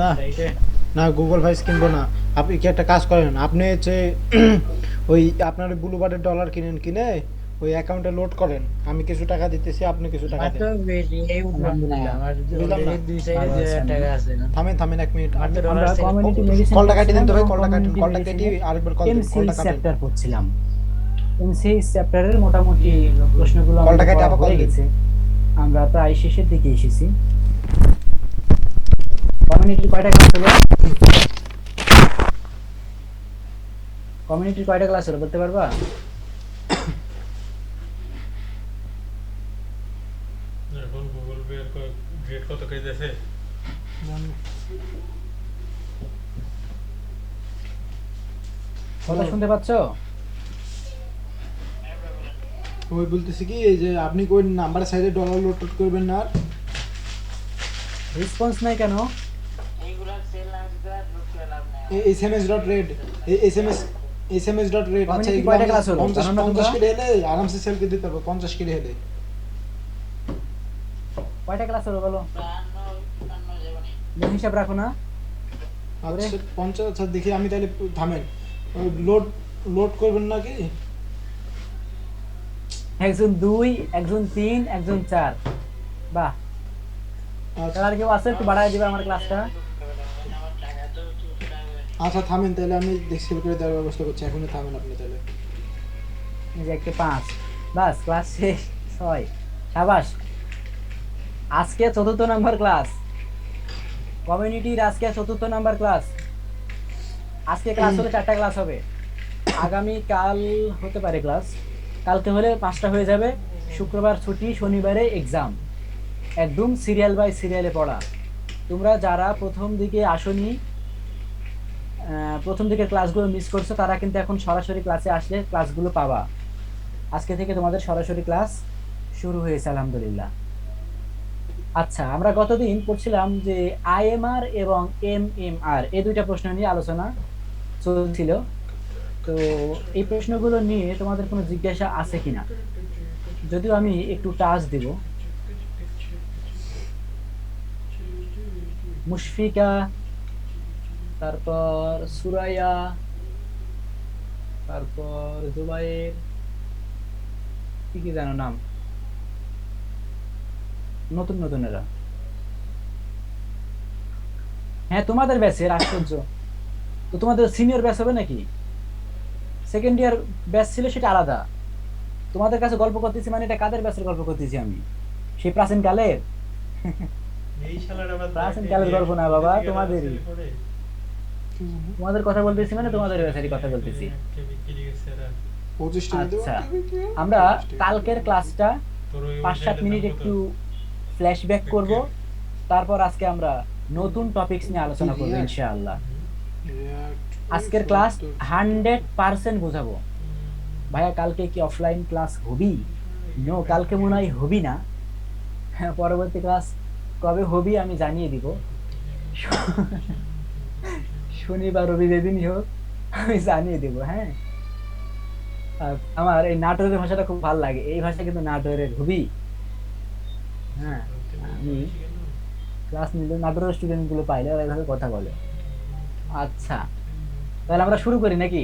না না Google vice কিনবো না। আপনি কি একটা কাজ করেন, আপনি হচ্ছে ওই আপনার ব্লুবার্ডের ডলার কিনেন, কিনে ওই অ্যাকাউন্টে লোড করেন। আমি কিছু টাকা দিতেছি, আপনি কিছু টাকা আমার দেন। তো বেশি এই উঠলো না, আলহামদুলিল্লাহ, আমার বুঝলাম না। অলরেডি দুই সাইডে ভালো দুই আছি হাজার আমি। টাকা আছে। থামেন থামেন 1 মিনিট, আমার তো আপনি ডলার আমরা সেল কমিউনিটি মেডিসিন কলটা কাটিয়ে পড়ছিলাম দেন তো ভাই, এবং কলটা কাটেন, কমিউনিটি কলটা কেটে মেডিসিনের আরেকবার কল দেন, এমসি কলটা কাটেন। চ্যাপ্টার পড়ছিলাম। এমসি চ্যাপ্টারের মোটামুটি প্রশ্নগুলো কলটা আমাদের কেটে পড়া আবার কল হয়ে দেন। গেছে, আমরা প্রায় শেষের দিকে এসেছি। কমিউনিটির কয়টা ক্লাস হলো? কমিউনিটির কয়টা ক্লাস হলো বলতে পারবা? এখন গুগল পে এর গ্রেড কত কইতেছে? কথা শুনতে পাচ্ছ? ওই বলতেছি কি, এই যে আপনি কোন নাম্বার সাইডে ডলার লোড করবেন না আর রেসপন্স নাই কেন? এইগুলা সেল না দিতে ঢুকতে লাভ নাই। sms.red, sms.red। আচ্ছা Community এগুলো কয়টা ক্লাস হলো? 50 জানো না তোমরা? 50 কেটে এলে আরামসে সেল করে দিতে পারবো 50 কেটে এলে। কয়টা ক্লাস হলো বলো? 52 যাবনি। মন হিসাব রাখো না। আচ্ছা 50, আচ্ছা দেখি আমি তাহলে থামেন। লোড লোড করবেন নাকি? একজন 2, একজন 3, একজন 4। বাহ, আচ্ছা তাহলে আর কেউ আছে একটু বাড়ায় দিবে আমার ক্লাসটা? আমার টাকা তো 200 টাকা। আচ্ছা থামেন, তাহলে আমি সেল করে দেওয়ার ব্যবস্থা করছি, এখনই থামেন আপনি তাহলে। এই যে একটা 5, বাস ক্লাস শেষ। 6, সাবাস। আজকে 4র্থ নাম্বার ক্লাস, কমিউনিটির আজকে 4র্থ নাম্বার ক্লাস। আজকে ক্লাস হলে 4টা ক্লাস হবে, আগামী কাল হতে পারে ক্লাস, কালকে হলে 5টা হয়ে যাবে। শুক্রবার ছুটি, শনিবারে এক্সাম। একদম সিরিয়াল বাই সিরিয়ালে পড়া। তোমরা যারা প্রথম দিকে আসনি, প্রথম দিকে ক্লাসগুলো মিস করছো, তারা কিন্তু এখন সরাসরি ক্লাসে আসলে ক্লাসগুলো পাবা। আজকে থেকে তোমাদের সরাসরি ক্লাস শুরু হয়েছে আলহামদুলিল্লাহ। আচ্ছা, আমরা গতদিন পড়ছিলাম যে আইএমআর এবং এমএমআর এই দুইটা প্রশ্ন নিয়ে আলোচনা চলছিল। তো এই প্রশ্নগুলো নিয়ে তোমাদের কোনো জিজ্ঞাসা আছে কিনা? যদিও আমি একটু টাচ দিব। মুশফিকা, তারপর সুরাইয়া, তারপর জুবাইর, কি কি জানো নাম, নতুন নতুন এরা। হ্যাঁ, তোমাদের ব্যাচের, আশ্চর্য। তো তোমাদের সিনিয়র ব্যাচ হবে নাকি? সেকেন্ড ইয়ার ব্যাচ ছিল সেটা আলাদা। তোমাদের কাছে গল্প করতেছি মানে এটা কাদের ব্যাচের গল্প করতেছি আমি? সেই প্রাচীন কালের? এই শালার আবার প্রাচীন কালের গল্প না বাবা, তোমাদেরই। তোমাদের কথা বলতেছি মানে তোমাদের ব্যাচেরই কথা বলতেছি। 25 টাকা দেবো। আচ্ছা, আমরা কালকের ক্লাসটা 5-7 মিনিট একটু ফ্ল্যাশব্যাক করব, তারপর আজকে আমরা নতুন টপিকস নিয়ে আলোচনা করব ইনশাআল্লাহ। আজকের ক্লাস 100% বোঝাবো। ভাইয়া কালকে কি অফলাইন ক্লাস হবি? নো, কালকে মনে হয় হবি না। হ্যাঁ, পরবর্তী ক্লাস কবে হবি আমি জানিয়ে দিব। শনিবার রবি যেদিনই হোক আমি জানিয়ে দিব। হ্যাঁ, আর আমার এই নাটোরের ভাষাটা খুব ভালো লাগে, এই ভাষা কিন্তু নাটোরের হবি। হ্যাঁ, আমি ক্লাস নিলে নাটোরের স্টুডেন্ট গুলো পাইলে ওরা এইভাবে কথা বলে। আচ্ছা, তাহলে আমরা শুরু করি নাকি?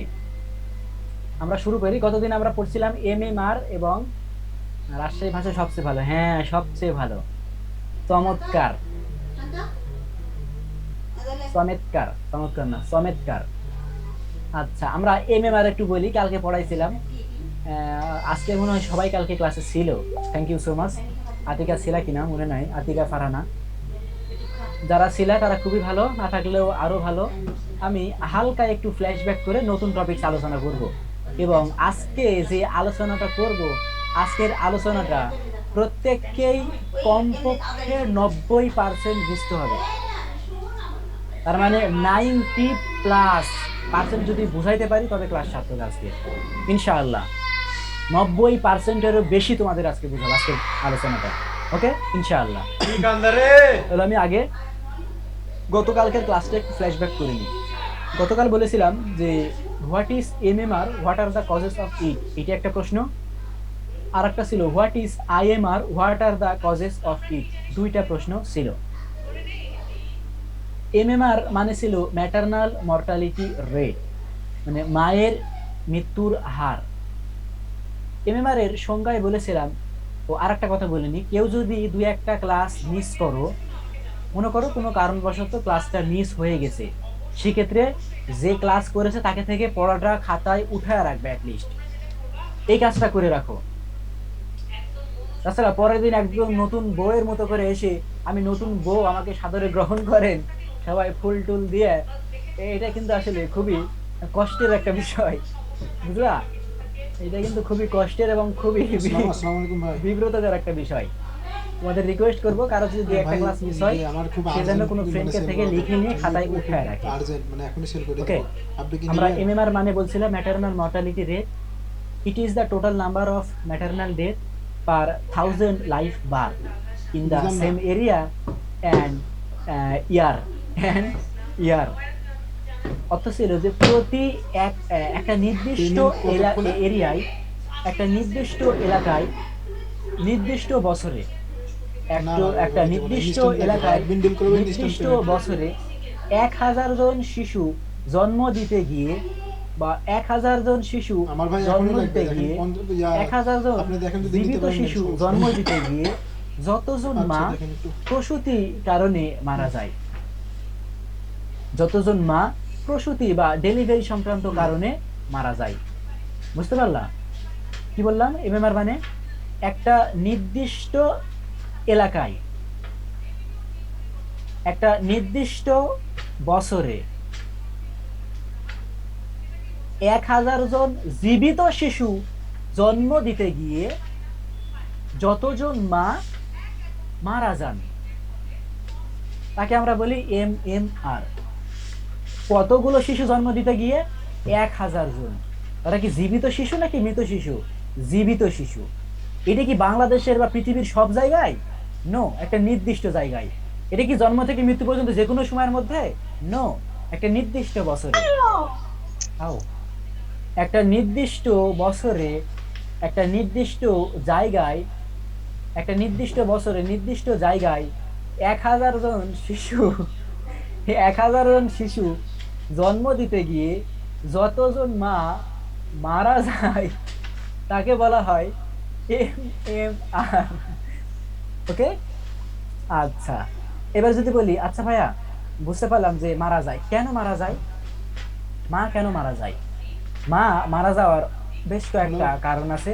আমরা শুরু করি। গতদিন আমরা পড়ছিলাম এমএমআর এবং রাজশাহী ভাষা সবচেয়ে ভালো। হ্যাঁ, সবচেয়ে ভালো, চমৎকার, চমৎকার, চমৎকার না চমৎকার। আচ্ছা, আমরা এমএমআর একটু বলি, কালকে পড়াইছিলাম। আজকে মনে হয় সবাই কালকে ক্লাসে ছিল। Thank you so much. Atika ছিলা কিনা মনে নাই, আতিকা ফারহানা। যারা ছিলা তারা খুবই ভালো, না থাকলেও আরো ভালো। আমি হালকা একটু ফ্ল্যাশব্যাক করে নতুন টপিকস আলোচনা করব, এবং আজকে যে আলোচনাটা করব, আজকের আলোচনাটা প্রত্যেককেই কমপক্ষে 90% বুঝতে হবে। তার মানে 90+% যদি বুঝাইতে পারি তবে ক্লাস সার্থক আজকে ইনশাআল্লাহ। 90%-এরও বেশি তোমাদের আজকে বুঝাবো আজকের আলোচনাটা। ওকে ইনশাআল্লাহ। তাহলে আমি আগে গতকালকের ক্লাসটা একটু ফ্ল্যাশব্যাক করে নিই। গতকাল বলেছিলাম যে what is MMR, what are the causes of it, এটা একটা প্রশ্ন। আর একটা ছিল what is IMR, what are the causes of it, দুইটা প্রশ্ন ছিল। এমএমআর মানে ছিল ম্যাটারনাল মর্টালিটি রেট, মানে মায়ের মৃত্যুর হার। এমএমআর এর সংজ্ঞায় বলেছিলাম, ও আরেকটা কথা বলিনি, কেউ যদি দুই একটা ক্লাস মিস করো, মনে করো কোনো কারণবশত ক্লাসটা মিস হয়ে গেছে, সেক্ষেত্রে যে ক্লাস করেছে তাকে থেকে পড়াটা খাতায় উঠায় রাখবে অ্যাটলিস্ট, এই কাজটা করে রাখো। তাছাড়া পরের দিন একদম নতুন বউয়ের মতো করে এসে আমি নতুন বউ, আমাকে সাদরে গ্রহণ করেন, সবাই ফুল টুল দিয়ে, এটা কিন্তু আসলে খুবই কষ্টের একটা বিষয়, বুঝলা? এটা কিন্তু খুবই কষ্টের এবং খুবই আসসালামু আলাইকুম ভাই। বিব্রতকর একটা বিষয়। তোমাদের রিকোয়েস্ট করবো, কারো যদি দুই একটা ভাই, ক্লাস মিস হয়, আমার খুব সে যেন কোনো urgent ফ্রেন্ডকে মানে থেকে sell লিখে নিয়ে করা খাতায় দরকার। উঠায় রাখে। আর্জেন্ট, মানে এখনই সেল করে ওকে, দেব। আপনি কি আমরা নেবেন? এমএমআর মানে বলছিলাম maternal mortality rate. It is the total number of maternal death per 1000 life birth in the বুঝলাম না। Same area and year and year. অর্থ ছিল যে প্রতি একটা নির্দিষ্ট Payment কতক্ষণে? এরিয়ায়, একটা নির্দিষ্ট এলাকায়, নির্দিষ্ট বছরে, একটা না, নির্দিষ্ট instant দেখো, এলাকায় admin deal করবেন, instant নির্দিষ্ট payment করবেন। বছরে 1000 জন শিশু জন্ম দিতে গিয়ে, বা 1000 জন শিশু আমার ভাই জন্ম এখনই লাগবে, দিতে দেখেন গিয়ে, 1000 জন আপনি দেখেন যদি নিতে জীবিত পারেন শিশু নেন, সমস্যা জন্ম নেই। দিতে গিয়ে যতজন আচ্ছা, মা দেখেন একটু। প্রসূতি কারণে মারা যায়, যতজন মা প্রসূতি বা ডেলিভারি সংক্রান্ত কারণে মারা যায়। বুঝতে পারলাম কি বললাম? এমএমআর মানে একটা নির্দিষ্ট এলাকায়, একটা নির্দিষ্ট বছরে 1000 জন জীবিত শিশু জন্ম দিতে গিয়ে যতজন মা মারা যান, তাকে আমরা বলি এমএমআর। কতগুলো শিশু জন্ম দিতে গিয়ে? 1000 জন। তারা কি জীবিত শিশু নাকি মৃত শিশু? জীবিত শিশু। এটা কি বাংলাদেশের বা পৃথিবীর সব জায়গায়? নো, একটা নির্দিষ্ট জায়গায়। এটা কি জন্ম থেকে মৃত্যু পর্যন্ত যে কোনো সময়ের মধ্যে? নো, একটা নির্দিষ্ট বছরে। আও, একটা নির্দিষ্ট বছরে, একটা নির্দিষ্ট জায়গায়, একটা নির্দিষ্ট বছরে নির্দিষ্ট জায়গায় 1000 জন শিশু, 1000 জন শিশু জন্ম দিতে গিয়ে যতজন মা মারা যায়, তাকে বলা হয় এমএমআর। ওকে, আচ্ছা, এবার যদি বলি, আচ্ছা ভাইয়া বুঝতে পারলাম যে মারা যায়, কেন মারা যায়? মা কেন মারা যায়? মা মারা যাওয়ার বেশ কয়েকটা কারণ আছে।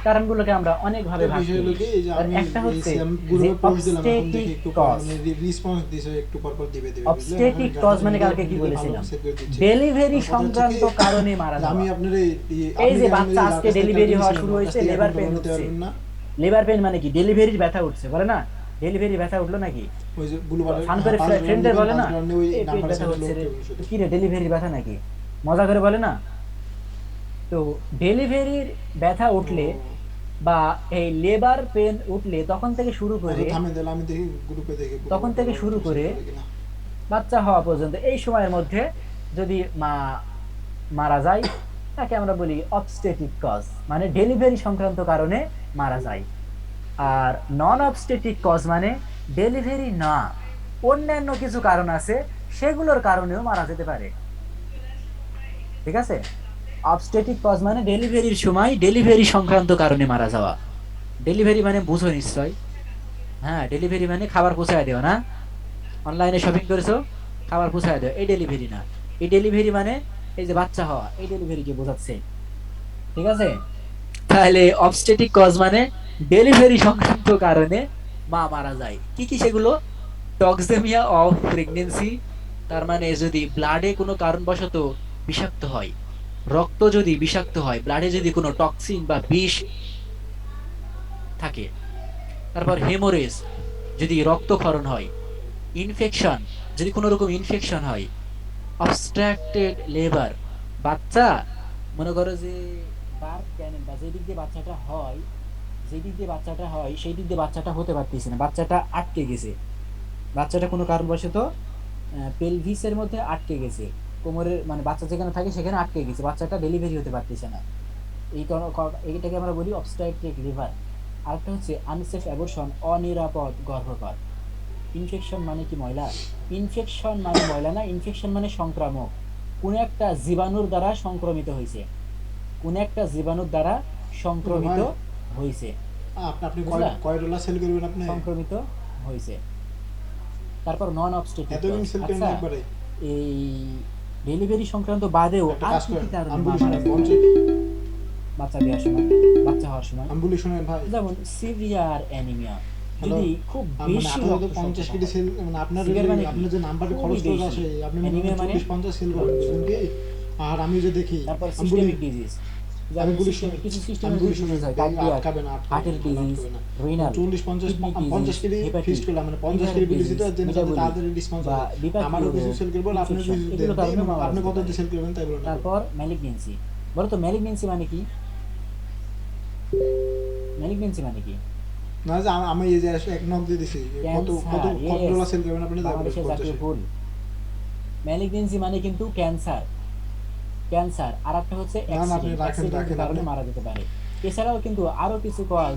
কারণগুলোকে আমরা অনেক ভাবে ভাগ বিষয় হলো করি। কি, এই যে আর আমি একটা হচ্ছে এই আমি যে গ্রুপে পোস্ট দিলাম, এখন দেখি obstetric একটু cause। মানে রেসপন্স দিছে, একটু পর পর দিবে বুঝলেন? obstetric এখন cause মানে জানি কালকে কি ভালো বলেছিলাম? set করে দিচ্ছি। ডেলিভারি কথা হচ্ছে সংক্রান্ত কি, কারণে মারা যে আমি যাওয়া। আপনার এই যে বাচ্চা আজকে ডেলিভারি হওয়া শুরু হয়েছে, লেবার পেন হচ্ছে। লেবার পেন মানে কি? ডেলিভারির ব্যথা উঠছে, বলে না? ডেলিভারি ব্যথা উঠলো নাকি? ওই যে বুলুবারে ফান করে ফ্রেন্ডদের বলে না, ওই এই পেট নাম্বার ব্যথা সাথে হচ্ছে লোড রে, করুন শুধু। কি রে ডেলিভারির ব্যথা নাকি? মজা করে বলে না? তো ডেলিভারির ব্যথা উঠলে বা এই লেবার পেন উঠলে তখন থেকে শুরু করে, আচ্ছা, থামেন তাহলে, আমি দেখি গ্রুপে দেখি তখন থেকে শুরু করে বাচ্চা হওয়া পর্যন্ত এই সময়ের মধ্যে যদি মা মারা যায়, তাকে আমরা বলি অবস্টেটিক কজ, মানে ডেলিভারি সংক্রান্ত কারণে মারা যায়। আর নন অবস্টেটিক কজ মানে ডেলিভারি না, অন্যান্য কিছু কারণ আছে, সেগুলোর কারণেও মারা যেতে পারে। ঠিক আছে? অবস্টেটিক কজ মানে ডেলিভারির সময় ডেলিভারি সংক্রান্ত কারণে মারা যাওয়া। ডেলিভারি মানে বুঝো নিশ্চয়, হ্যাঁ, ডেলিভারি মানে খাবার পৌঁছায় দেওয়া না? অনলাইনে শপিং করেছো, খাবার পৌঁছায় দেওয়া, এই ডেলিভারি না। এই ডেলিভারি মানে এই যে বাচ্চা হওয়া, এই ডেলিভারিকে বোঝাচ্ছে। ঠিক আছে? তাহলে অবস্টেটিক কজ মানে ডেলিভারি সংক্রান্ত কারণে মা মারা যায়। কি কি সেগুলো? টক্সেমিয়া অফ প্রেগন্যান্সি, তার মানে যদি ব্লাডে কোনো কারণবশত বিষাক্ত হয়, রক্ত যদি বিষাক্ত হয়, ব্লাডে যদি কোনো টক্সিন বা বিষ থাকে। তারপর হেমোরেজ, যদি রক্তক্ষরণ হয়। ইনফেকশন, যদি কোনো রকম ইনফেকশন হয়। অবস্ট্রাক্টেড লেবার, বাচ্চা মনে করো যে বার্থ ক্যানেল বা যে দিক দিয়ে বাচ্চাটা হয়, যে দিক দিয়ে বাচ্চাটা হয় সেই দিক দিয়ে বাচ্চাটা হতে পারতেছে না, বাচ্চাটা আটকে গেছে, বাচ্চাটা কোনো কারণবশত পেলভিসের মধ্যে আটকে গেছে, কোমরের মানে বাচ্চা যেখানে থাকে সেখানে আটকে গেছে, বাচ্চাটা ডেলিভারি হতে পারতেছে না, এইটাকে আমরা বলি অবস্ট্রাক্টেড লিভার। আরেকটা হচ্ছে আনসেফ অ্যাবর্শন, অনিরাপদ গর্ভপাত। ইনফেকশন মানে কি ময়লা? ইনফেকশন মানে ময়লা না, ইনফেকশন মানে সংক্রামক। কোন একটা জীবাণুর দ্বারা সংক্রমিত হয়েছে, কোন একটা জীবাণুর দ্বারা সংক্রমিত হয়েছে, আপনি বুঝলা? কয় ডলার সেল করবেন আপনি? সংক্রমিত হয়েছে। তারপর নন অবস্ট্রেটিক এত দিন সেল করেন আচ্ছা, একবারে? এই ডেলিভারি সংক্রান্ত বাদেও একটা আর কাজ কি কি করেন, কারণে আমি মা বলি মারা শোনেন, যেতে পারে? বাচ্চা দেওয়ার সময়, বাচ্চা হওয়ার সময়, আমি বলি শোনেন ভাই, যেমন সিভিয়ার অ্যানিমিয়া, হ্যালো, যদি খুব মানে বেশি আপনার তো রক্ত 50 স্বল্পতা কেজি হয়। সেল, মানে আপনার সিভিয়ার মানে কি? আপনি যে নাম্বারে খুবই খরচ করে বেশি। আসে, আপনি অ্যানিমিয়া মানে 40-50 সেল করেন, বুঝলেন কি? আর আমি যে দেখি, তারপর আমি বলি, সিস্টেমিক ডিজিজ, আমি বলি কিছু আমি সিস্টেমের বলি ডিজিজ শুনেন, হয়, কার্ডিয়াক, আটকাবে না, হার্টের disease, renal, 40-50 kidney 50 KG disease, fix করলাম, মানে 50 কেজি বিলিছি তো জেনে যাতে তাড়াতাড়ি রেসপন্স বা হয়। বিপাকীয় আমারও কিছু সেল করবো, আপনি কিছু ইনফেকশন, দেন, এগুলো কারণে মারা আপনি যেতে কত পারে। দিয়ে সেল করবেন তাই বলুন না। তারপর ম্যালিগনেন্সি, বলো তো ম্যালিগনেন্সি মানে কি? ম্যালিগনেন্সি মানে কি? না যে আমি এই যে এক নক দিয়ে দিছি, কত কত কত ডলার সেল করবেন আপনি তাই বলুন। বাংলাদেশের জাতীয় 50 ফুল। ম্যালিগনেন্সি মানে কিন্তু ক্যান্সার, ক্যান্সার। আর একটা হচ্ছে না, আপনি অ্যাক্সিডেন্ট, রাখেন, অ্যাক্সিডেন্টের কারণে আপনি। মারা যেতে পারে। এছাড়াও কিন্তু আরো কিছু কজ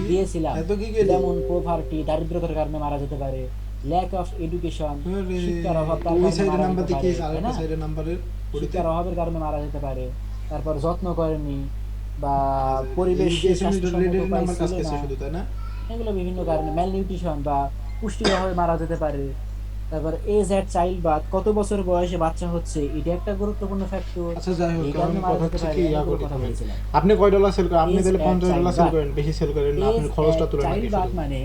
দিয়েছিলাম, এত কি গেলে? যেমন পোভার্টি, দারিদ্রতার কারণে মারা যেতে পারে, ল্যাক অফ এডুকেশন, আরে, শিক্ষার অভাব, তার ওই কারণে সাইডে মারা নাম্বার যেতে দিয়ে কি পারে, আর তাই একটা না? সাইডে নাম্বারের ওদিকে শিক্ষার অভাবের কারণে মারা যেতে পারে। তারপর যত্ন করেনি বা পরিবেশ রেডের নাম্বার কাজ ছিল করছে না, শুধু, তাই না? এগুলো বিভিন্ন কারণে, ম্যালনিউট্রিশন বা পুষ্টির অভাবে মারা যেতে পারে। তারপর এজ অ্যাট চাইল্ড বার্থ, কত বছর বয়সে বাচ্চা হচ্ছে, এটা একটা গুরুত্বপূর্ণ ফ্যাক্টর। আচ্ছা যাই হোক, এই কারণে আমি মারা কথা যেতে হচ্ছে পারে, কি, ইয়া অনেকগুলো করি কথা শুনেন। বলেছিলাম। আপনি কয় ডলার সেল করেন? আপনি Age তাহলে at 50 ডলার সেল child করেন, বেশি সেল করেন না, আপনার খরচটা তুলে নাকি চাইল্ড বার্থ শুধু। মানে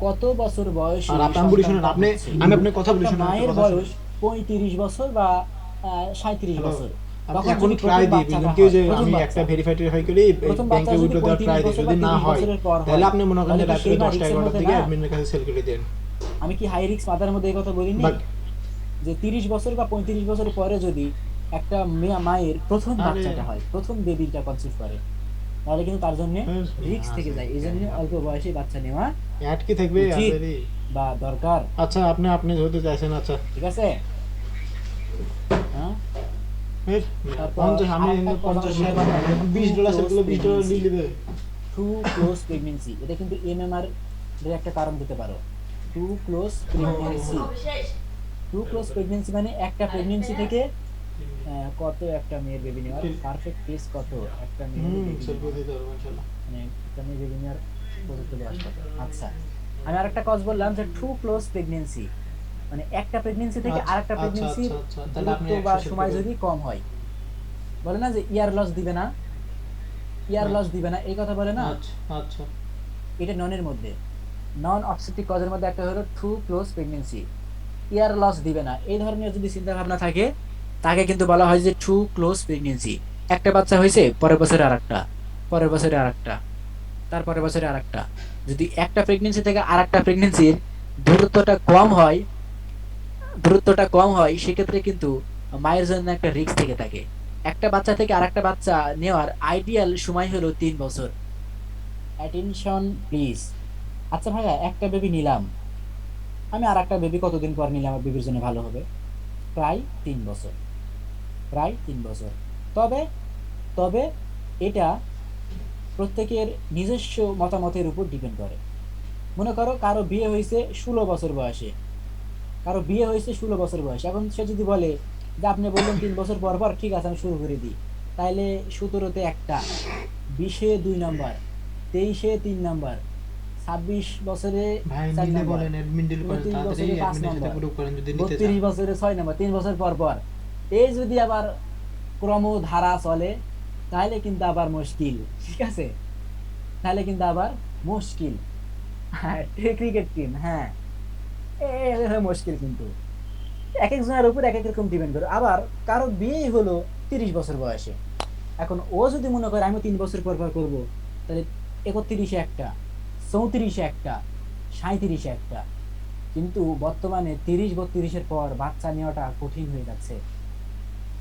কত বছর বয়সে আর আপনি বলি শুনেন, সন্তানটা আপনি হচ্ছে। আমি আপনার কথা বলি একটা শুনেন, একটা মায়ের কথা শুনেন। বয়স 35 বছর বা 37 হ্যালো, বছর, আমি তখন এখন যদি ট্রাই প্রথম দিই, বাচ্চাটা বুঝলেন কি, ওই যে হয়, প্রথম আমি বাচ্চা, একটা ভেরিফাইড হই করি, প্রথম বাচ্চা ব্যাংকে যদি উইথড্র দেওয়ার 35 ট্রাই দিই, বছর যদি বা না 30 হয় বছরের পর তাহলে হয়, আপনি মনে করেন তাহলে যে কি রাত্রে সেই মা 10টা রিস্কের 11টার মধ্যে দিকে না? অ্যাডমিনের কাছে সেল করে দেন। আমি কি হাই রিস্ক মাদার মধ্যে এই কথা বলিনি? বাট যে 30 বছর বা 35 বছর পরে যদি একটা মায়ের প্রথম আরে, বাচ্চাটা হয়, প্রথম বেবিটা কনসিভ করে, তাহলে কিন্তু তার জন্য রিস্ক থেকে যায়। এই জন্য অল্প বয়সে বাচ্চা নেওয়া অ্যাড কি থাকবে উচিত আপনারই? বা দরকার। আচ্ছা, আপনি যেহেতু চাইছেন, আচ্ছা ঠিক আছে? হ্যাঁ, এর, তারপর 50 আমি আরেকটা কথা 50 বলতে পারি, 20 ডলার সেল করলে 20 ডলার দিয়ে দিবে। টু ক্লোজ প্রেগন্যান্সি, এটা কিন্তু এমএমআর এর একটা কারণ দিতে পারো। To close pregnancy, to close pregnancy মানে একটা প্রেগন্যান্সি থেকে কত একটা মেয়ের বেবি নেওয়ার পারফেক্ট কেস, কত একটা মেয়ের বেবি সেল করে দিতে পারবো ইনশাআল্লাহ। মানে একটা মেয়ের বেবি নেওয়ার প্রযুক্ত বয়স কত। আচ্ছা, আমি আরেকটা কজ বললাম যে টু ক্লোজ প্রেগন্যান্সি মানে একটা প্রেগন্যান্সি থেকে আচ্ছা, আরেকটা আচ্ছা, প্রেগন্যান্সির আচ্ছা, তাহলে আপনি দূরত্ব বা 100 সেল সময় করবেন। যদি কম হয়, বলে না যে ইয়ার লস দিবে না, ইয়ার লস দিবে না, এই কথা বলে না, আচ্ছা, আচ্ছা, এটা ননের মধ্যে, নন অবস্টেটিক কজের মধ্যে একটা হলো টু ক্লোজ প্রেগন্যান্সি, ইয়ার লস দিবে না, এই ধরনের যদি চিন্তা ভাবনা থাকে তাকে কিন্তু বলা হয় যে টু ক্লোজ প্রেগন্যান্সি। একটা বাচ্চা হয়েছে, পরের বছরে আরেকটা, পরের বছরে আরেকটা, তারপরের বছরে আরেকটা। যদি একটা প্রেগন্যান্সি থেকে আরেকটা প্রেগন্যান্সির দূরত্বটা কম হয়, দূরত্বটা কম হয়, সেক্ষেত্রে কিন্তু মায়ের জন্য একটা রিস্ক থেকে থাকে। একটা বাচ্চা থেকে আরেকটা বাচ্চা নেওয়ার আইডিয়াল সময় হলো 3 বছর। Attention please. আচ্ছা ভাইয়া, একটা বেবি নিলাম, আমি আর একটা বেবি কতদিন পর নিলে আমার বেবির জন্য ভালো হবে? প্রায় 3 বছর, প্রায় 3 বছর। তবে তবে এটা প্রত্যেকের নিজস্ব মতামতের উপর ডিপেন্ড করে। মনে করো কারো বিয়ে হয়েছে 16 বছর বয়সে, কারো বিয়ে হয়েছে 16 বছর বয়সে, এখন সে যদি বলে যে আপনি বললেন 3 বছর পর পর, ঠিক আছে আমি শুরু করে দিই, তাইলে 17-তে একটা, 20-এ 2 নাম্বার, 23-এ 3 নাম্বার, 26 বছরে ভাই 4 নিলে নাম্বার, বলেন, অ্যাডমিন ডিল করেন 29 তাড়াতাড়ি, বছরে 5 অ্যাডমিনের সাথে নাম্বার, গ্রুপ করেন যদি নিতে 32 চান। বছরে 6 নাম্বার, 3 বছর পর পর। এই যদি আবার ক্রমধারা চলে তাহলে কিন্তু আবার মুশকিল। ঠিক আছে, তাহলে কিন্তু আবার মুশকিল। হ্যাঁ, ক্রিকেট টিম, হ্যাঁ মুশকিল কিন্তু এক একজনের উপর এক এক রকম ডিপেন্ড করে। আবার কারো বিয়ে হলো 30 বছর বয়সে, এখন ও যদি মনে করে আমি 3 বছর পর পর করবো, তাহলে 31-এ একটা, 34-এ একটা, 37-এ একটা। কিন্তু বর্তমানে 30-32-এর পর বাচ্চা নেওয়াটা কঠিন হয়ে যাচ্ছে,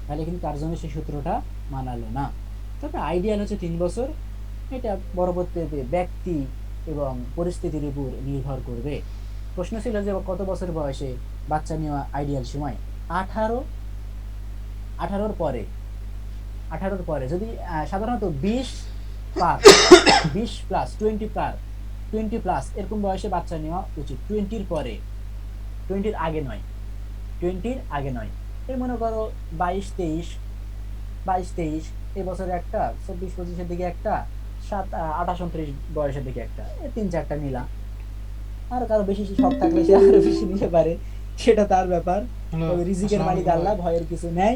তাহলে কিন্তু তার জন্য সেই সূত্রটা মানালো না। তবে আইডিয়াল হচ্ছে 3 বছর। এটা পরবর্তীতে ব্যক্তি এবং পরিস্থিতির উপর নির্ভর করবে। প্রশ্ন ছিল যে কত বছর বয়সে বাচ্চা নেওয়া আইডিয়াল সময়? 18-র পরে, 18-র পরে। যদি সাধারণত 20 পার, 20 প্লাস, 20 প্লাস এরকম বয়সে বাচ্চা নেওয়া উচিত। 20-র পরে 20-র আগে নয়, 20-র আগে নয়। এই মনে করো 22-23, 22-23 এই বছরে একটা, 24-25-এর দিকে একটা, 28-29 বয়সের দিকে একটা, এই 3-4টা নিলা। আর কারো বেশি শখ থাকলে সে আরো বেশি নিতে পারে, সেটা তার ব্যাপার। হ্যালো, তবে রিজিকের আসসালামু মালিক আলাইকুম আল্লাহ, ভাই। ভয়ের কিছু নেই,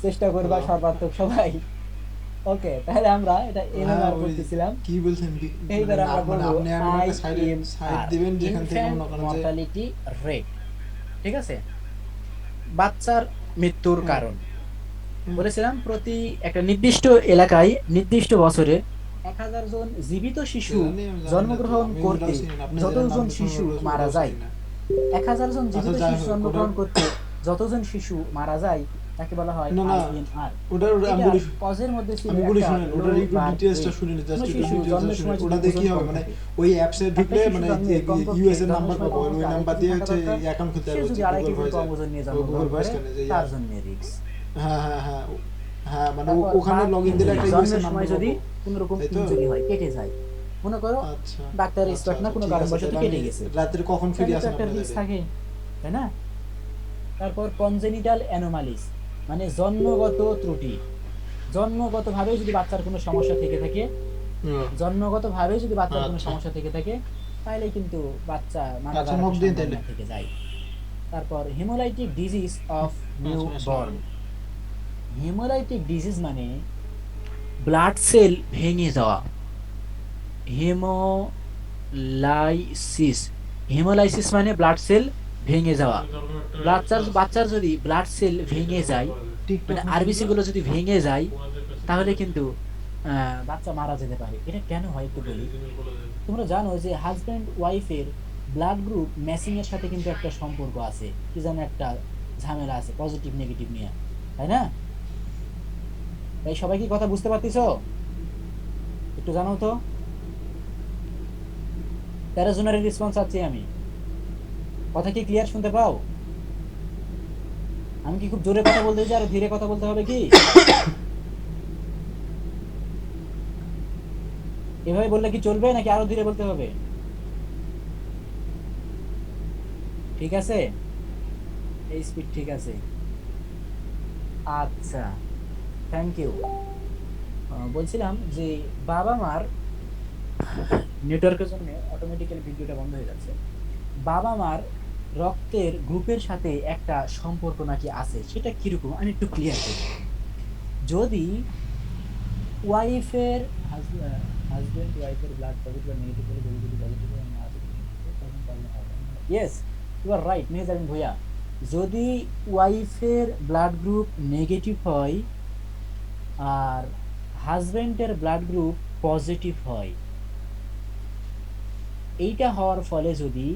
চেষ্টা করবা হ্যালো। সর্বাত্মক সবাই। ওকে, তাহলে আমরা এটা হ্যাঁ, এমএমআর ওই করতেছিলাম। কি বলছেন এইবার আমরা মানে বলবো আপনি এমন একটা সাইড IMR, দিবেন যেখান থেকে ইনফ্যান্ট মনে করেন যে মর্টালিটি রেট। ঠিক আছে, বাচ্চার মৃত্যুর হুম, কারণ হুম। বলেছিলাম প্রতি একটা নির্দিষ্ট এলাকায় নির্দিষ্ট বছরে 1000 জন জীবিত শিশু জানি, আমি জানি না তো, জন্মগ্রহণ আমি করতে ওটাও চিনি না। আপনি যেটার নাম যতজন বলছেন শিশু ওটাও মারা যায়, চিনি না। 1000 জন আচ্ছা, জীবিত যাই শিশু হোক, জন্মগ্রহণ ওটা করতে যতজন শিশু মারা যায় তাকে বলা হয় না না আইএনআর। ওটা আমি এটা বলি, কজের মধ্যে ছিল আমি বলি একটা শুনেন, লো ওটার একটু বার্থ ডিটেইলসটা ওয়েট। শুনেন, জাস্ট কোনো একটু শিশু ডিটেইলসটা জন্মের শুনেন। সময় যদি ওটা দেখি ওজন হবে কম মানে থাকে, ওই অ্যাপসে একটা ঢুকলে শিশু মানে জন্মে কমপক্ষে ইউএসএর জন্মের নাম্বার সময় পাবো, কমপক্ষে ওই 2.5 নাম্বার কেজি দিয়ে থাকা হচ্ছে দরকার। অ্যাকাউন্ট খুলতে সে হবে যদি হচ্ছে 2.5 গুগল কেজির কম ভয়েসে। ওজন নিয়ে ও জন্মগ্রহণ গুগল ভয়েস করে, কেন যে তার জন্য রিস্ক। হ্যাঁ হ্যাঁ হ্যাঁ হ্যাঁ, মানে তারপর ওখানে লগ ইন দিলে একটা ইউএসএর জন্মের নাম্বার সময় যদি পাবো, কোনো রকম তাই তো? ইনজুরি হয়, কেটে যায়, মনে করো আচ্ছা ডাক্তার আচ্ছা এক্সপার্ট না, আচ্ছা, কোনো ঠিক আছে, কারণবশত তাহলে কেটে আমি গেছে, রাত্রে কখন ফ্রি তাহলে তো আছেন একটা আপনাদের? রিস্ক থাকে, তাই না? তারপর কনজেনিটাল অ্যানোমালিস, মানে জন্মগত ত্রুটি। জন্মগতভাবে যদি বাচ্চার কোনো সমস্যা থেকে থাকে, হুম। জন্মগতভাবে যদি বাচ্চার কোনো আচ্ছা সমস্যা থেকে থাকে, তাহলে কিন্তু বাচ্চা মারা আচ্ছা, যাওয়ার নক একটা দিন সম্ভাবনা তাহলে। থেকে যায়। তারপর হেমোলাইটিক ডিজিজ অফ নিউ আচ্ছা, আসসালামু বর্ন। আলাইকুম। হেমোলাইটিক ডিজিজ মানে ব্লাড সেল ভেঙে যাওয়া। হেমোলাইসিস, হেমোলাইসিস মানে ব্লাড সেল ভেঙে যাওয়া। বাচ্চার যদি ব্লাড সেল ভেঙে যায়, টিকটক মানে হচ্ছে আরবিসি এগুলো? গুলো যদি ভেঙে যায়, তাহলে কিন্তু বাচ্চা মারা যেতে পারে। এটা কেন হয় একটু বলি। তোমরা জানো যে হাজব্যান্ড ওয়াইফের ব্লাড গ্রুপ ম্যাচিং এর সাথে কিন্তু একটা সম্পর্ক আছে, কি যেন একটা ঝামেলা আছে পজিটিভ নেগেটিভ নিয়ে, তাই না? তাই সবাই কি কথা বুঝতে পারতেছো? একটু জানাও তো। 13 জনের রেসপন্স আছে আমি, কথা কি ক্লিয়ার শুনতে পাও? আমি কি খুব জোরে কথা বলতে হয়েছে, আর ধীরে কথা বলতে হবে কি? এভাবে বললে কি চলবে নাকি আরো ধীরে বলতে হবে? ঠিক আছে, এই স্পিড ঠিক আছে। আচ্ছা, থ্যাংক ইউ। বলছিলাম যে বাবা মার নেটওয়ার্কের জন্য অটোমেটিক্যালি ভিডিওটা বন্ধ হয়ে যাচ্ছে। বাবা মার রক্তের গ্রুপের সাথে একটা সম্পর্ক নাকি আছে, সেটা কিরকম আমি একটু ক্লিয়ার করি। যদি ওয়াইফের হাজবেন্ড ওয়াইফের ব্লাড পজিটিভ বা নেগেটিভ হলে, যদি পজিটিভ হয় না তখন প্রবলেম হবে। Yes, you are right Mehjabin Bhuiyan. যদি ওয়াইফের ব্লাড গ্রুপ নেগেটিভ হয় আর হাজবেন্ডের ব্লাড গ্রুপ পজিটিভ হয়, এইটা হওয়ার ফলে যদি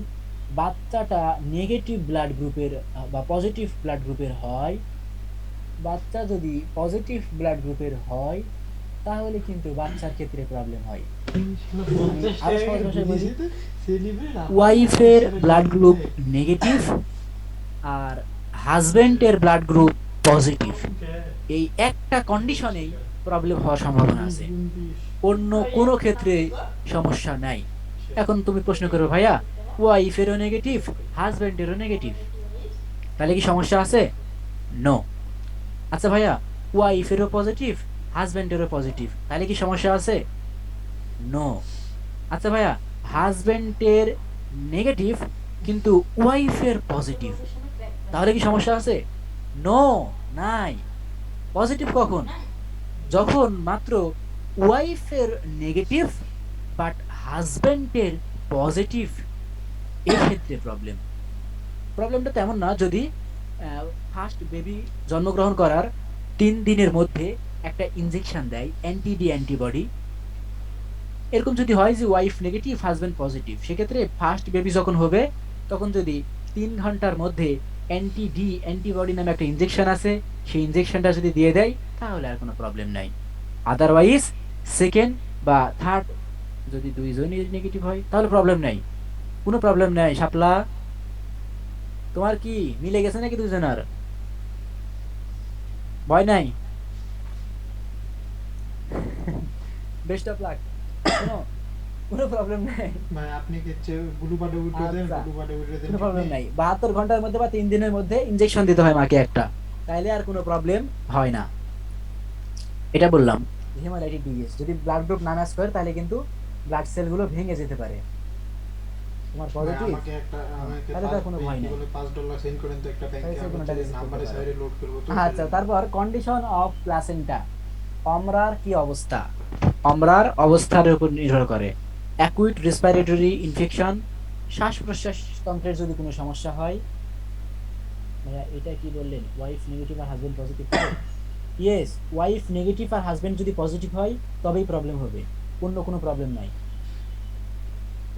বাচ্চাটা নেগেটিভ ব্লাড গ্রুপের বা পজিটিভ ব্লাড গ্রুপের হয়, বাচ্চা যদি পজিটিভ ব্লাড গ্রুপের হয়, তাহলে কিন্তু বাচ্চার ক্ষেত্রে প্রবলেম হয়। আরো সহজ ভাষায় বলি, ওয়াইফের ব্লাড গ্রুপ নেগেটিভ আর হাজবেন্ডের ব্লাড গ্রুপ পজিটিভ, এই একটা কন্ডিশনেই প্রবলেম হওয়ার সম্ভাবনা আছে, অন্য কোনো ক্ষেত্রে সমস্যা নাই। এখন তুমি প্রশ্ন করবে, ভাইয়া ওয়াইফেরও নেগেটিভ হাজবেন্ডেরও নেগেটিভ, তাহলে কি সমস্যা আছে? নো। আচ্ছা ভাইয়া, ওয়াইফেরও পজিটিভ হাজবেন্ডেরও পজিটিভ, তাহলে কি সমস্যা আছে? নো। আচ্ছা ভাইয়া, হাজবেন্ডের নেগেটিভ কিন্তু ওয়াইফের পজিটিভ, তাহলে কি সমস্যা আছে? নো, নাই। পজিটিভ কখন? যখন মাত্র ওয়াইফের নেগেটিভ বাট হাজবেন্ডের পজিটিভ, এই ক্ষেত্রে প্রবলেমটা তেমন না। যদি ফার্স্ট বেবি জন্মগ্রহণ করার 3 দিনের মধ্যে একটা ইনজেকশন দেয় অ্যান্টি-ডি অ্যান্টিবডি, এরকম যদি হয় যে ওয়াইফ নেগেটিভ হাজবেন্ড পজিটিভ, সেক্ষেত্রে ফার্স্ট বেবি যখন হবে তখন যদি 3 ঘন্টার মধ্যে অ্যান্টি-ডি অ্যান্টিবডি নামে একটা ইনজেকশন আছে, সেই ইনজেকশনটা যদি দিয়ে দেয়, তাহলে আর কোনো প্রবলেম নাই। আদারওয়াইজ সেকেন্ড বা থার্ড যদি দুইজনই নেগেটিভ হয়, তাহলে প্রবলেম নাই, কোনো প্রবলেম নাই। শাপলা, তোমার কি মিলে গেছে নাকি দুজনের? ভয় নাই? Best of luck. শোনো, কোনো প্রবলেম নাই, ভাই আপনি কি ব্লু বার্ডে উঠে দেন, আচ্ছা। ব্লু বার্ডে উঠে দেন, কোনো প্রবলেম নাই, 72 ঘন্টার মধ্যে বা 3 দিনের মধ্যে ইনজেকশন দিতে হয় মাকে একটা, তাইলে আর কোনো প্রবলেম হয় না। এটা বললাম হেমালাইটিক ডিজিজ যদি ব্লাড গ্রুপ না ম্যাচ করে তাহলে কিন্তু ব্লাড সেলগুলো ভেঙে যেতে পারে। তোমার ভাই পজিটিভ, আমাকে তাহলে তার কোনো ভয় নেই। বলে $5 সেন্ড করেন তো একটা ব্যাংকে, তাহলে আমি কোনো হচ্ছে টাকা নাম্বারে করতে পারো। সাইডে লোড করব তো। আচ্ছা, তারপর কন্ডিশন অফ প্লাসেন্টা, অমরার কি অবস্থা? অমরার অবস্থার উপর নির্ভর করে অ্যাকুইট রেসপিরেটরি ইনফেকশন, শ্বাস প্রশ্বাস তন্ত্রের যদি কোনো সমস্যা হয়। ভাইয়া এটা কি বললেন, ওয়াইফ নেগেটিভ আর হাজবেন্ড পজিটিভ হবে? ইয়েস, ওয়াইফ নেগেটিভ আর হাজবেন্ড যদি পজিটিভ হয় তবেই প্রবলেম হবে, অন্য কোনো প্রবলেম নাই।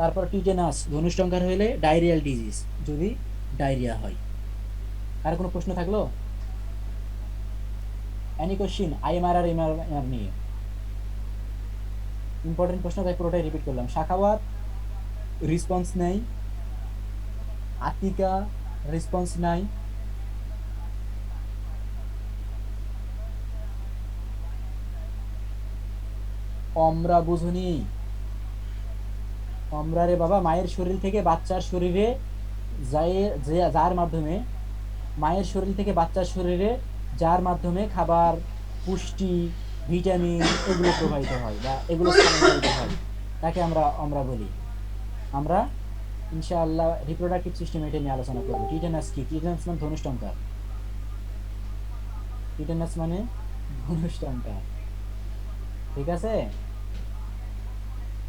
তারপর টিটেনাস ধনুষ্টঙ্কার হলে ডায়রিয়াল ডিজিজ যদি ডায়রিয়া হয়। আর কোনো প্রশ্ন থাকলো? এনি কোশ্চিন আইএমআর আর এমআর নিয়ে ইম্পর্টেন্ট প্রশ্ন, তাই পুরোটাই রিপিট করলাম। শাখাওয়াত রেসপন্স নাই, আতিকা রেসপন্স নাই, অমরা বুঝুনি, অমরা রে বাবা মায়ের শরীর থেকে বাচ্চার শরীরে যার মাধ্যমে মায়ের শরীর থেকে বাচ্চার শরীরে যার মাধ্যমে খাবার, পুষ্টি, ভিটামিন এগুলো প্রবাহিত হয় বা এগুলো স্থানান্তরিত হয়, তাকে আমরা অমরা বলি। আমরা ইনশাআল্লাহ রিপ্রোডাক্টিভ সিস্টেম এটা নিয়ে আলোচনা করবো। টিটেনাস কি? টিটেনাস মানে ধনুষ্টঙ্কার, টিটেনাস মানে ধনুষ্টঙ্কার, ঠিক আছে?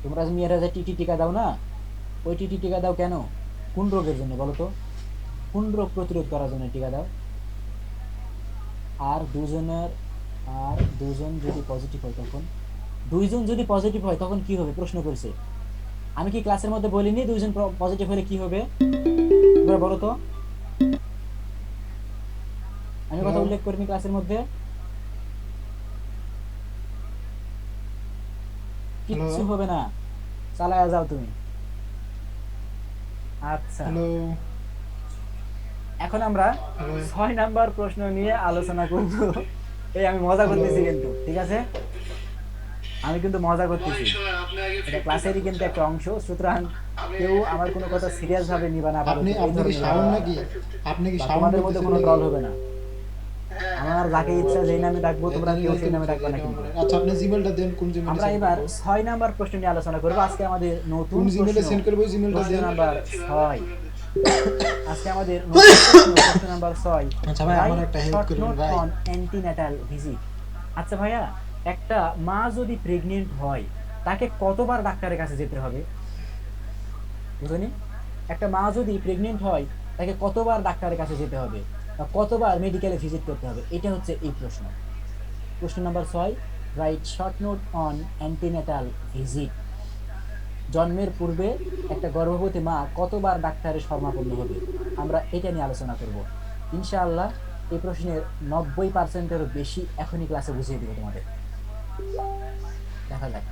তোমরা মেয়েরা যে টিটি টিকা দাও না, ওই টিটি টিকা দাও কেন? কোন রোগের জন্য বলো তো? কোন রোগ প্রতিরোধ করার জন্য টিকা দাও? আর দুজন যদি পজিটিভ হয় তখন, দুইজন যদি পজিটিভ হয় তখন কি হবে প্রশ্ন করছে। আমি কি ক্লাসের মধ্যে বলিনি দুইজন পজিটিভ হলে কি হবে? তোমরা বলো তো, আমি কথা উল্লেখ করিনি ক্লাসের মধ্যে? কিচ্ছু হবে না, চালায়া যাও তুমি। আচ্ছা, হ্যালো এখন আমরা 6 নাম্বার প্রশ্ন নিয়ে আলোচনা করব। এই আমি মজা করতেছি কিন্তু, ঠিক আছে? আমি কিন্তু মজা করতেছি, এটা ক্লাসেরই কিন্তু একটা অংশ, সুতরাং কেউ আমার কোনো কথা সিরিয়াস ভাবে নিবা না। আপনি কি শাওন নাকি? আপনি কি শাওন? তোমাদের মধ্যে কোনো ট্রল হবে না, আমার যাকে ইচ্ছা যেই নামে ডাকবো তোমরা কেউ সেই নামে ডাকবে না কিন্তু। আচ্ছা আপনি জিমেলটা দেন, কোন জিমেলে? আমরা এবার 6 নাম্বার প্রশ্ন নিয়ে আলোচনা করব। আজকে আমাদের নতুন কোন জিমেলে সেন্ড করব? জিমেলটা প্রশ্ন দেন। নাম্বার 6। আজকে আমাদের নতুন প্রশ্ন নাম্বার 6। আচ্ছা ভাই আমার একটা হেল্প করুন ভাই। On antenatal visit. আচ্ছা ভাইয়া, একটা মা যদি প্রেগন্যান্ট হয় তাকে কতবার ডাক্তারের কাছে যেতে হবে? বুঝুনি, একটা মা যদি প্রেগন্যান্ট হয় তাকে কতবার ডাক্তারের কাছে যেতে হবে বা কতবার মেডিকেলে ভিজিট করতে হবে? এটা হচ্ছে এই প্রশ্ন। প্রশ্ন number 6, write short note on antenatal visit. জন্মের পূর্বে একটা গর্ভবতী মা কতবার ডাক্তারের শরণাপন্ন হবে? আমরা এটা নিয়ে আলোচনা করব ইনশাআল্লাহ। এই প্রশ্নের 90%-এরও বেশি এখনই ক্লাসে বুঝিয়ে দিব তোমাদের। দেখা যাক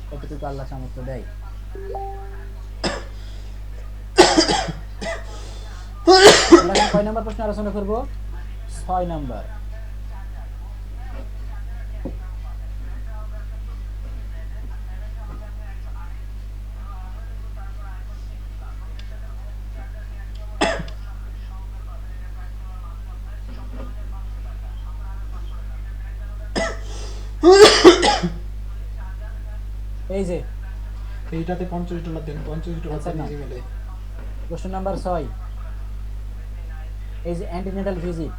কতটুকু আল্লাহ সামর্থ্য দেয়। আমরা এখন 6 নাম্বার প্রশ্ন আলোচনা করব। 6 নাম্বার, এই যে এইটাতে $50 দেন, $50 আচ্ছা, দেন না। জিমেলে। প্রশ্ন নাম্বার 6, এই যে অ্যান্টিনেটাল ভিজিট,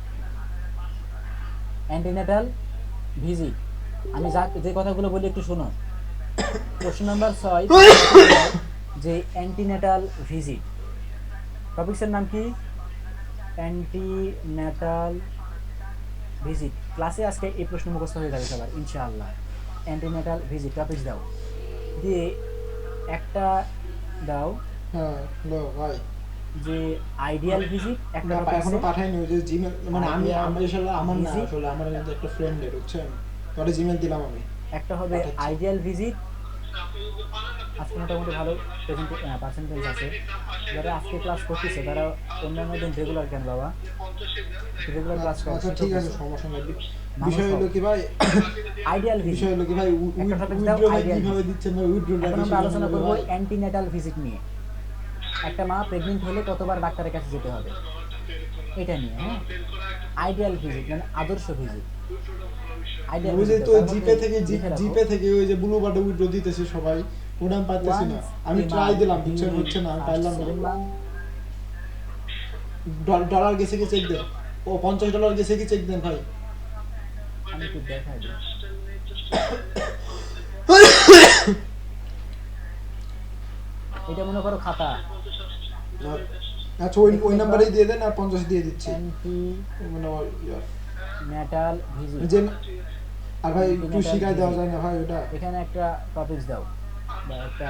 অ্যান্টিনেটাল ভিজিট, আমি যে কথাগুলো বলি একটু শোনো। প্রশ্ন নাম্বার 6, যে অ্যান্টিনেটাল ভিজিট, টপিকসের নাম কি? Antenatal visit. ক্লাসে আজকে এই প্রশ্ন মুখস্থ হয়ে যাবে সবার ইনশাআল্লাহ। অ্যান্টিনেটাল ভিজিট টপিকস দাও, দিয়ে একটা দাও হ্যাঁ হ্যালো ভাই। যে আইডিয়াল ভিজিট একটা না এখনো পাঠাইনি, ওই যে জিমেল মানে আমি আসলে আমার না, Visit? আসলে আমার কিন্তু একটা ফ্রেন্ডের, বুঝছেন? পরে জিমেল দিলাম আমি। একটা হবে পাঠাচ্ছি। আইডিয়াল ভিজিট, আজকে মোটামুটি ভালো পার্সেন্টেজ আছে। যারা আজকে ক্লাস করতেছে তারা অন্যান্য দিন রেগুলার কেন বাবা, রেগুলার ক্লাস করো। আচ্ছা ঠিক আছে, সমস্যা নাই। বিষয় হলো কি ভাই, আইডিয়াল বিষয় হলো কি ভাই, একটা topic দাও, উইথড্র ideal কিভাবে দিচ্ছেন ভাই, উইথড্রটা এখন বেশি আমরা আলোচনা করব ভাই। অ্যান্টিনেটাল ভিজিট নিয়ে। একটা মা প্রেগনেন্ট হলে কতবার ডাক্তারের কাছে যেতে হবে এটা নিয়ে। হ্যাঁ, আইডিয়াল ভিজিট মানে আদর্শ ভিজিট। আইডিয়াল ওই যে তো জিপে থেকে জিপে থেকে ওই যে ব্লু বাটে উইথড্র দিতেছে সবাই, ওটা আমি পারতেছি না। আমি ট্রাই দিলাম, কিছু হচ্ছে না, আমি পারলাম না। ডলার গেছে কি চেক দেন, ও $50 গেছে কি চেক দেন ভাই। আমি একটু দেখাই দিই। এটা মনে করো খাতা আচ্ছা ওই নাম্বারেই দিয়ে দেন, আর 50 দিয়ে দিচ্ছি অ্যান্টি মানে নেটাল ভিজিট। যে, আর ভাই একটু শিখাই দেওয়া যায় না ভাই ওটা। এখানে একটা টপিকস দাও বা একটা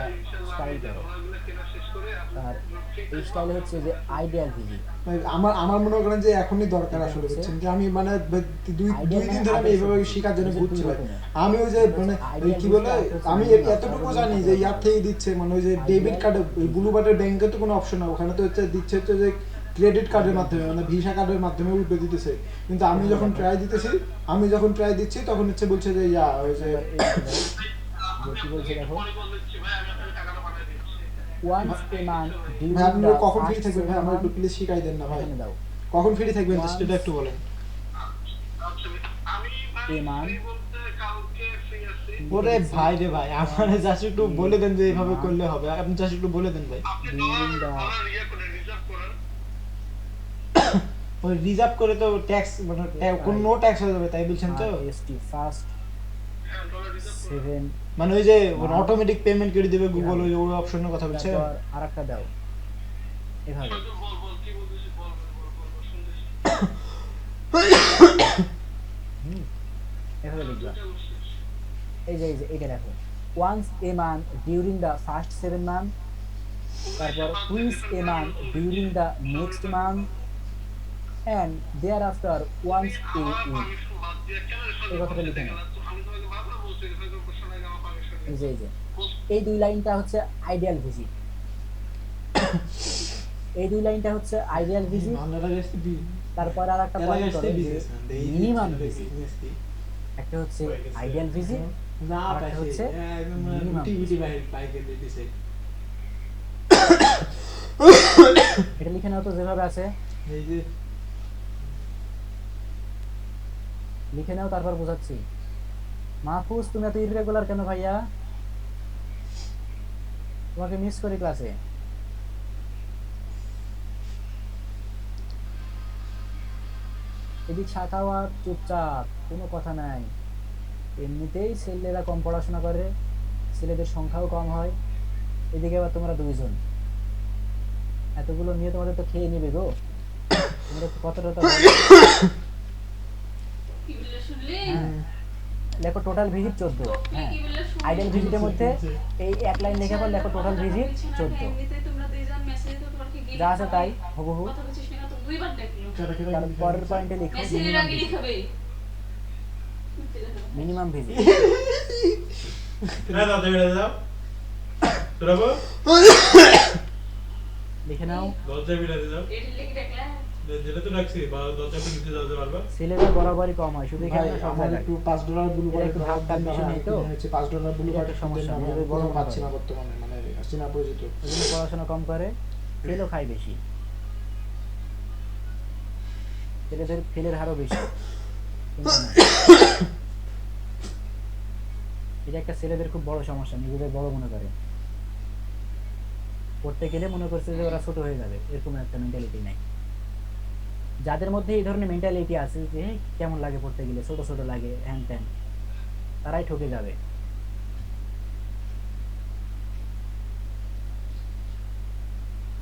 স্টাইল করো। আর এই স্টাইল হচ্ছে যে আইডিয়াল ভিজিট। ভাই আমার মনে করেন যে এখনই দরকার আসলে, বুঝছেন যে আমি মানে দুই দিন ধরে আমি এইভাবে শেখার জন্য ঘুরছি ভাই। আমি ওই যে মানে ওই কি বলে, আমি এতটুকু জানি যে ইয়ার থেকে দিচ্ছে, মানে ওই যে ডেবিট কার্ডে, ব্লু বাটের ব্যাংকে তো কোনো অপশন না, ওখানে তো হচ্ছে দিচ্ছে হচ্ছে যে ক্রেডিট কার্ডের মাধ্যমে, মানে ভিসা কার্ডের মাধ্যমে উঠে দিতেছে। কিন্তু আমি যখন ট্রাই দিচ্ছি তখন হচ্ছে বলছে যে ইয়া ওই যে কি বলছে দেখো, ওয়ান্স এ মান ভাই আপনি কখন ফ্রি থাকবেন ভাই, আমার একটু প্লিজ শিখাই দেন না ভাই। দাও কখন ফ্রি থাকবেন সেটা একটু বলেন। এ মান ওরে ভাই রে ভাই, আমার জাস্ট একটু বলে দেন যে এইভাবে করলে হবে, আপনি জাস্ট একটু বলে দেন ভাই। ডিউরিং দা ওই রিজার্ভ করে তো ট্যাক্স মানে কোন নো ট্যাক্স হয়ে যাবে তাই বলছেন তো, এসটি ফার্স্ট 7 মানে ওই যে অটোমেটিক পেমেন্ট করে দিবে গুগল, ওই অপশনের কথা বলছে। তারপর আরেকটা দাও এভাবে। এভাবে লিখবা। এই যে এটা দেখো, once a month during the first 7 month, তারপর which a month during the next month and thereafter once a week. এই কথাটা লিখে নাও। এই যে এই দুই লাইনটা হচ্ছে আইডিয়াল ভিজিট। এই দুই লাইনটা হচ্ছে আইডিয়াল ভিজিট। তারপর আর একটা পয়েন্ট করে মিনিমাম ভিজিট। একটা হচ্ছে আইডিয়াল ভিজিট, না আর একটা হচ্ছে মিনিমাম। এটা লিখে নাও তো যেভাবে আছে, এই যে লিখে নাও তারপর বোঝাচ্ছি। মাহফুজ তুমি এত ইররেগুলার কেন ভাইয়া? তোমাকে মিস করি ক্লাসে। এদিক শাখাওয়া চুপচাপ, কোনো কথা নাই। এমনিতেই ছেলেরা কম পড়াশোনা করে, ছেলেদের সংখ্যাও কম হয়, এদিকে আবার তোমরা দুইজন, এতগুলো নিয়ে তোমাদের তো খেয়ে নিবে গো। তোমরা কতটা লেখো টোটাল ভিজিট 14। হ্যাঁ, আইডিয়াল ভিজিটের মধ্যে এই এক লাইন লেখা পর লেখো টোটাল ভিজিট 14, যা আছে তাই হুবহু। পরের পয়েন্টে লিখো মিনিমাম ভিজিট। লিখে নাও। ছেলেরা বরাবরই কম হয়, শুধু এখানে সব আমার জায়গায়। একটু $5 ব্লু এটা কার্ড একটু ভাগ permission নেই তো? হচ্ছে $5 ব্লু এটা কার্ড একটা সমস্যা, আমি আমাদের বড় পাচ্ছি না হয়। বর্তমানে, মানে চেনা পরিচিত। এগুলো পড়াশোনা কম করে, ফেলও খায় বেশি, ছেলেদের ফেলের হারও বেশি। চিন্তা নাই। এটা একটা ছেলেদের খুব বড় সমস্যা, নিজেদের বড় মনে করে, পড়তে গেলে মনে করছে যে ওরা ছোট হয়ে যাবে, এরকম একটা মেন্টালিটি নাই। যাদের মধ্যে এই ধরনের মেন্টালিটি আছে যে কেমন লাগে পড়তে গেলে, ছোট ছোট লাগে হ্যান ত্যান, তারাই ঠকে যাবে।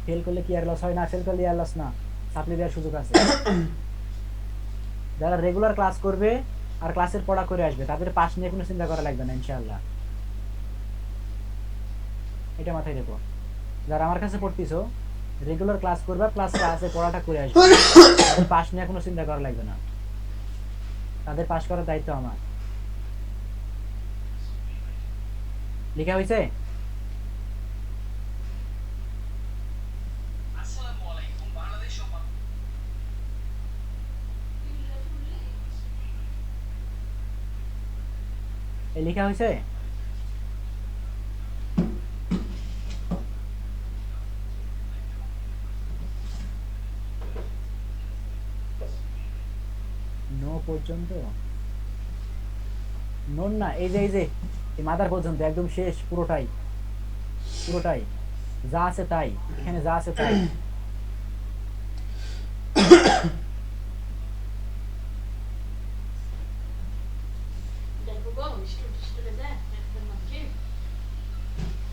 ফেল করলে কি আর লস হয় না? ফেল করলে আর লস না, সাপ্লি দেওয়ার সুযোগ আছে। যারা রেগুলার ক্লাস করবে আর ক্লাসের পড়া করে আসবে, তাদের পাস নিয়ে কোনো চিন্তা করা লাগবে না ইনশাআল্লাহ। এটা মাথায় রেখো। যারা আমার কাছে পড়তেছো, রেগুলার ক্লাস করবে, প্লাস ক্লাসে পড়াটা করে আসবে, তাদের পাস নিয়ে কোনো চিন্তা করা লাগবে না, তাদের পাস করার দায়িত্ব আমার। লেখা হয়েছে? এই লেখা হয়েছে? নো পর্যন্ত, নোন না, এই যে এই মাদার পর্যন্ত একদম শেষ, পুরোটাই পুরোটাই যা আছে তাই, এখানে যা আছে তাই।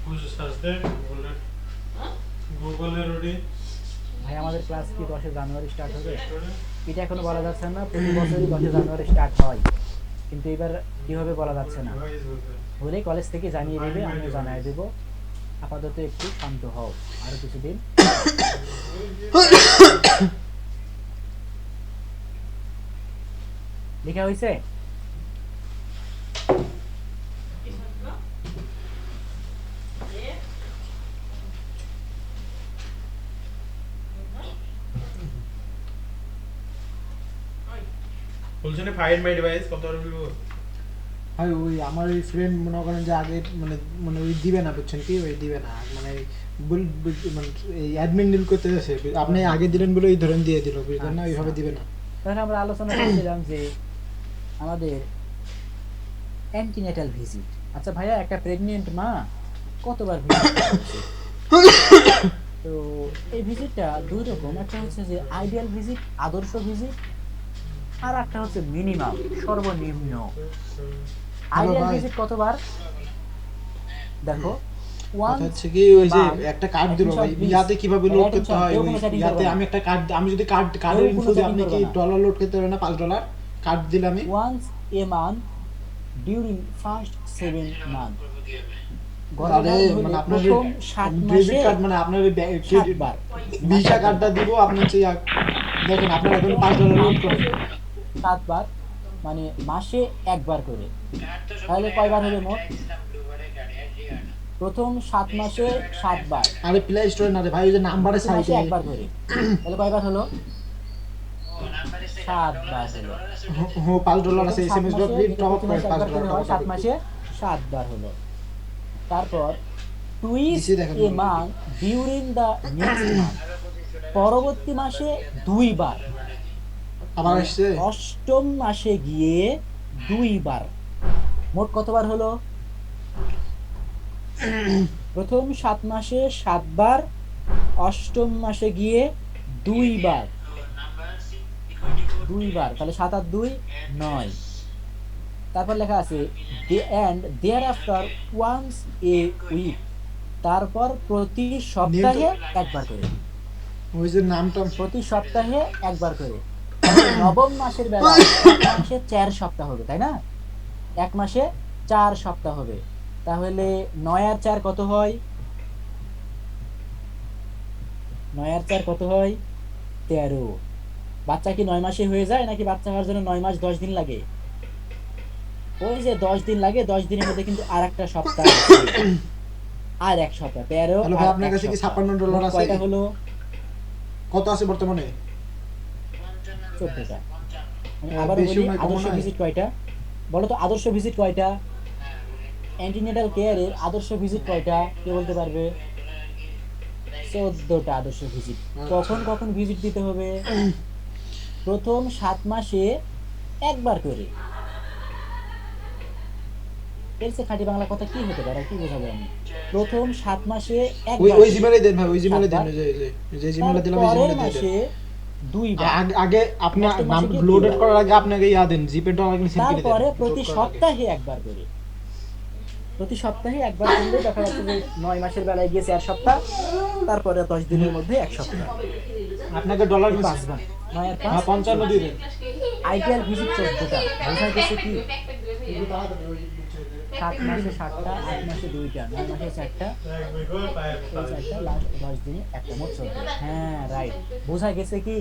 বুঝে সার্চ দে গুগলে রুডি ভাই আমাদের ক্লাস কি 10 জানুয়ারি স্টার্ট হবে? এটা এখনো বলা যাচ্ছে না, প্রতি বছরই 10 জানুয়ারি স্টার্ট হয়, কিন্তু এবার কি হবে বলা যাচ্ছে না। হলে কলেজ থেকে জানিয়ে দেবে, আমিও জানিয়ে দেব। আপাতত একটু শান্ত হও, আরো কিছুদিন। লেখা হয়েছে? বলছেন ফাইন্ড মাই ডিভাইস কত আর বলবো? ভাই ওই আমার ওই ফ্রেন্ড মনে করেন যে আগে মানে মানে ওই দিবে না, বুঝছেন কি, ওই দিবে না মানে মানে এই অ্যাডমিন ডিল করতে যাচ্ছে, আপনি আগে দিলেন বলে ওই ধরেন দিয়ে দিল, বুঝলেন না, ওইভাবে দিবে না। তাহলে আমরা আলোচনা করছিলাম যে আমাদের অ্যান্টিনেটাল ভিজিট। আচ্ছা ভাইয়া, একটা প্রেগনেন্ট মা কতবার ভিজিট করছে? তো এই ভিজিটটা দুই রকম, একটা হচ্ছে যে আইডিয়াল ভিজিট, আদর্শ ভিজিট, আর একটা হচ্ছে মিনিমাম, সর্বনিম্ন। আইডিয়াল ভাই। ভিজিট কতবার? দেখো, কথা হচ্ছে কি, ওই যে একটা কার্ড দিল ভাই, ইয়াতে কিভাবে লোড করতে হয়, ওই ইয়াতে আমি একটা কার্ড, আমি যদি কার্ডের ইনফো দিই, আপনি কি ডলার লোড করতে পারবেন না? $5 কার্ড দিলাম আমি। Once a month during first 7 month. আরে মানে আপনার প্রথম 7 ডেবিট মাসে কার্ড, মানে আপনার 7 বার ভিসা কার্ডটা দিব, আপনি হচ্ছে দেখেন আপনার এখন $5 লোড করেন। 7 বার, মানে মাসে একবার করে। তাহলে কয়বার হলো মোট? প্রথম 7 মাসে 7 বার, আরে প্লে স্টোরে না রে ভাই, ওই যে নাম্বারের প্রতি মাসে সাইডে একবার করে। তাহলে কয়বার হলো? 7 বার হলো। $5 আছে, প্রথম এসএমএস 7 ডট মাসে, রিড যেটা টপ প্রতি করে মাসে একবার করে হয়, 7 $5। মাসে 7 বার হলো। তারপর টুইস্ট নিচে দেখেন এ month during the next month, পরবর্তী মাসে 2 বার। আবার আসছে অষ্টম মাসে গিয়ে 2 বার। মোট কতবার হলো? প্রথম 7 মাসে 7 বার, অষ্টম মাসে গিয়ে 2 বার, 2 বার, তাহলে 7 আর 2 9। তারপর লেখা আছে and thereafter once a week, তারপর প্রতি সপ্তাহে একবার করে, ওই যে নামটা প্রতি সপ্তাহে একবার করে। নবম মাসের বেলা এক মাসে 4 সপ্তাহ হবে, তাই না? এক মাসে 4 সপ্তাহ হবে। তাহলে 9 আর 4 কত হয়? 9 আর 4 কত হয়? 13। বাচ্চা কি 9 মাসে হয়ে যায়, নাকি বাচ্চা হওয়ার জন্য 9 মাস 10 দিন লাগে? ওই যে 10 দিন লাগে, 10 দিনের মধ্যে কিন্তু আর একটা সপ্তাহ আছে, আর এক সপ্তাহ 13। হ্যালো ভাই, আপনার কাছে কি $56 আছে? কয়টা হলো? কত আছে বর্তমানে? 14টা। আমি আবার বেশিও বলি, নয়, কমও আদর্শ নয়। ভিজিট কয়টা? বলো তো, আদর্শ ভিজিট কয়টা? অ্যান্টিনেটাল কেয়ারের আদর্শ ভিজিট কয়টা? কে বলতে পারবে? 14টা আদর্শ ভিজিট। কখন কখন ভিজিট দিতে হবে? প্রথম 7 মাসে একবার করে। এর চেয়ে খাঁটি বাংলা কথা কি হতে পারে, কি বোঝাবো আমি? প্রথম 7 মাসে ওই একবার, ওই জিমেলে দেন ভাই, ওই জিমেলে দেন, 7 ওই যে জিমেলে দিলাম, ওই পরের জিমেলে দিয়ে মাসে দেন। 2 বার, আগে আপনি প্রথম নাম মাসে কি লোডেড দিবেন? করার আগে আপনাকে ইয়া দেন, জিপে ডলার কিন্তু সিম কিনে দেন। তারপরে প্রতি লোড করার আগে। সপ্তাহে একবার করে, প্রতি সপ্তাহে একবার করলে দেখা যাচ্ছে যে 9 মাসের বেলায় গিয়ে 4 সপ্তাহ, তারপরে 10 দিনের মধ্যে 1 সপ্তাহ, আপনাকে ডলার 5 বার। 9 আর 5 55 দিয়ে দেন। Ideal visit 14টা। বোঝা গেছে কি? 7 মাসে 7টা, 8 মাসে 2টা, 9 মাসে 4টা, এক বিঘর পায় এই 4টা, লাস্ট 10 দিনে একটা, মোট 14। হ্যাঁ রাইট, বোঝা গেছে কি?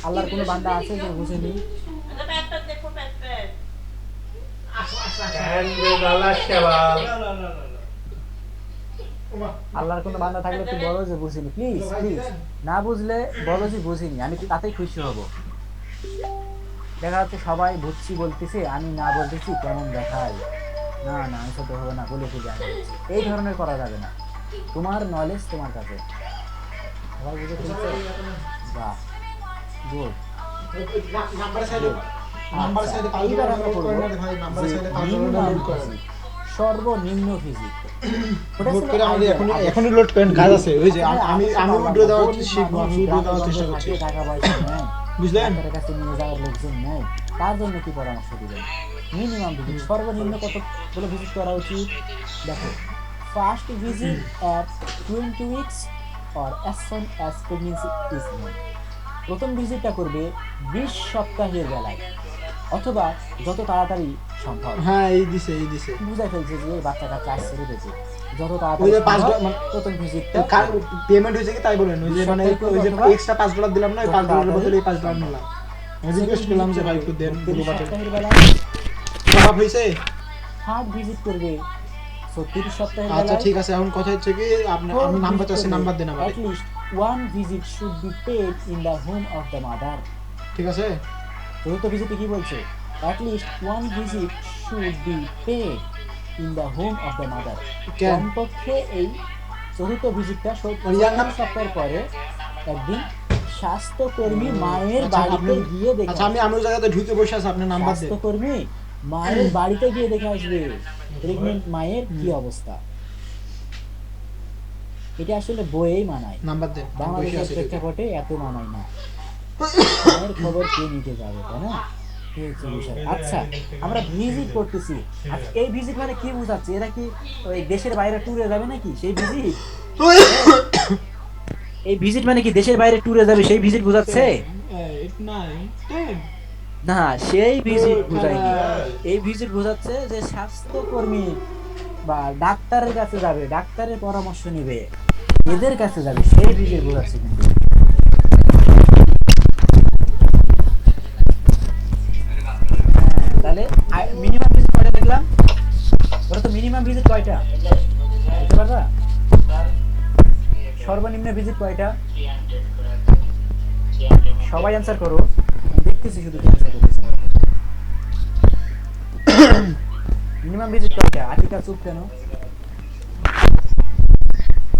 আল্লাহর কোনো বান্দা আছে যে বুঝেনি? And with Allah Shabbat. আল্লাহর কোনো বান্দা থাকলে তুই বলো যে বুঝিনি, প্লিজ প্লিজ। না বুঝলে বলো যে বুঝিনি, আমি তাতেই খুশি হব। দেখা যাচ্ছে সবাই বুঝছি বলতেছে, আমি না বলতেছি কেমন দেখায়, না না এসব তো হবে না, বলে তুই জানি এই ধরনের করা যাবে না। তোমার নলেজ তোমার কাছে, সবাই বুঝে ফেলছে। বাহ, গুড। নাম্বার সাইডে এইবার আমরা করবো সর্বনিম্ন ফিজিক। লোড করে আমাদের এখনই লোড করেন, কাজ আছে। ওই যে আমি উইথড্র দেওয়ার শিখবো, আমি উইথড্র দেওয়ার চেষ্টা করছি, টাকা পয়সা নেই, বুঝলেন? আপনার কাছে নিয়ে যাওয়ার লোকজন নেই, তার জন্য কি পরামর্শ দিবেন? মিনিমাম ভিজিট, সর্বনিম্ন কতগুলো ভিজিট করা উচিত? দেখো, first visit at 20 weeks or as soon as pregnancy is known. প্রথম ভিজিটটা করবে 20 সপ্তাহের বেলায়, অথবা যত তাড়াতাড়ি সম্ভব। হ্যাঁ, এই দিছে বুঝা ফেলছে যে বাচ্চা কাচ্চা আসছে রয়েছে, যত ওই তাড়াতাড়ি যে সম্ভব প্রথম ভিজিটটা। পেমেন্ট হয়েছে কি তাই বলেন। ওই যে মানে ওই যে এক্সট্রা $5 দিলাম না, ওই $5 বদলে এই $5 নিলাম। আমি রিকোয়েস্ট করলাম যে ভাই একটু দেন, পুরো বাটে সপ্তাহের বেলায় খারাপ হয়েছে। থার্ড ভিজিট করবে 30 সপ্তাহের আচ্ছা বেলায়। ঠিক আছে, এখন কথা হচ্ছে কি আপনি, আমি নাম্বার চাচ্ছি, নাম্বার দেন আমার। At least one visit should be paid in the home of the mother. ঠিক আছে, চতুর্থ ভিজিটে কি বলছে? At least one visit should be paid in the home of the mother. কেন? কমপক্ষে এই চতুর্থ ভিজিটটা ইয়ার নাম? 70 সপ্তাহের পরে একদিন স্বাস্থ্যকর্মী মায়ের আচ্ছা, বাড়িতে আপনি- গিয়ে দেখে আচ্ছা, আমি ওই জায়গাতে ঢুকে বসে আছি, আপনি নাম্বার দেন। স্বাস্থ্যকর্মী মায়ের বাড়িতে গিয়ে দেখে আসবে প্রেগনেন্ট মায়ের কি অবস্থা। এটা আসলে বইয়েই মানায়, নাম্বার দেন, আমি বসে বাংলাদেশের আছি ঢুকে। প্রেক্ষাপটে এত মানায় না। মায়ের খবর কে নিতে যাবে, তাই না? এই হচ্ছে বিষয়। আচ্ছা, আমরা ভিজিট করতেছি। আচ্ছা, এই ভিজিট মানে কি বোঝাচ্ছে? এরা কি ওই দেশের বাইরে ট্যুরে যাবে নাকি সেই ভিজিট? এই ভিজিট মানে কি দেশের বাইরে ট্যুরে যাবে সেই ভিজিট বোঝাচ্ছে? 8, 9, 10 না, সেই ভিজিট বোঝায়নি। এই ভিজিট বোঝাচ্ছে যে স্বাস্থ্যকর্মী বা ডাক্তারের কাছে যাবে, ডাক্তারের পরামর্শ নেবে, এদের কাছে যাবে, সেই ভিজিট বোঝাচ্ছে। কিন্তু তাহলে মিনিমাম ভিজিট কয়টা দেখলাম? ওরা তো মিনিমাম ভিজিট কয়টা বলতে পারবা? সর্বনিম্ন ভিজিট কয়টা? 300 করে 300 সবাই অ্যান্সার করো, আমি দেখতেছি শুধু কি অ্যান্সার করতেছি। মিনিমাম ভিজিট কয়টা? আটিকা চুপ কেন?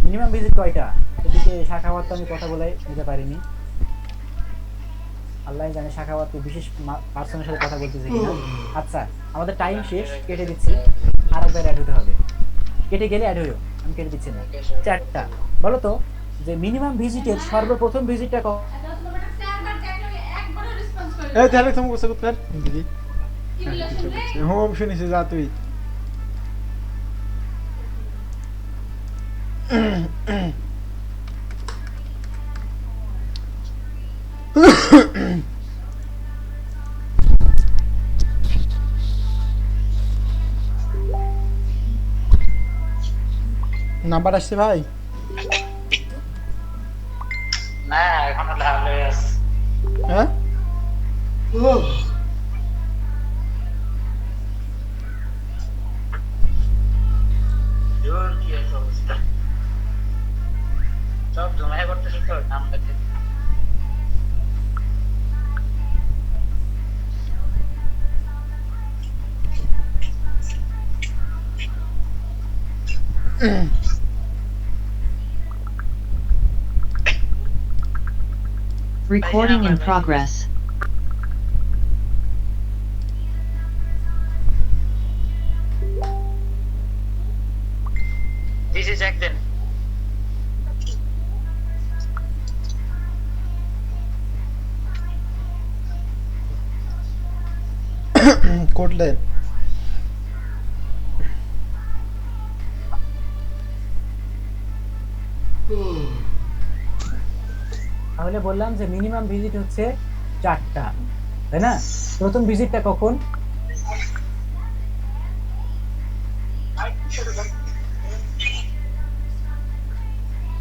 মিনিমাম ভিজিট কয়টা? এদিকে শাখাওয়াত তো আমি কথা বলে নিতে পারিনি, আল্লাহ জানে শাখাওয়াত বিশেষ পার্সনের সাথে কথা বলতেছে কিনা। আচ্ছা, আমাদের টাইম শেষ, কেটে দিচ্ছি, আর একবার অ্যাড হতে হবে। কেটে গেলে অ্যাড হইও, আমি কেটে দিচ্ছি না। 4টা বলো তো যে মিনিমাম ভিজিটের সর্বপ্রথম ভিজিটটা এই তাহলে তুমি কোসা করতে দিদি হোম শুনিছে, যা তুই। নাম্বার আসছে ভাই? না এখনো ভালো আছে। হ্যাঁ, জোর কি আছে অবস্থা, সব জমায় করতেছে তো নাম দেখে। Recording in progress. This is একদিন কোড দেন। তাহলে বললাম যে মিনিমাম ভিজিট হচ্ছে 4টা, তাই না? প্রথম ভিজিটটা কখন?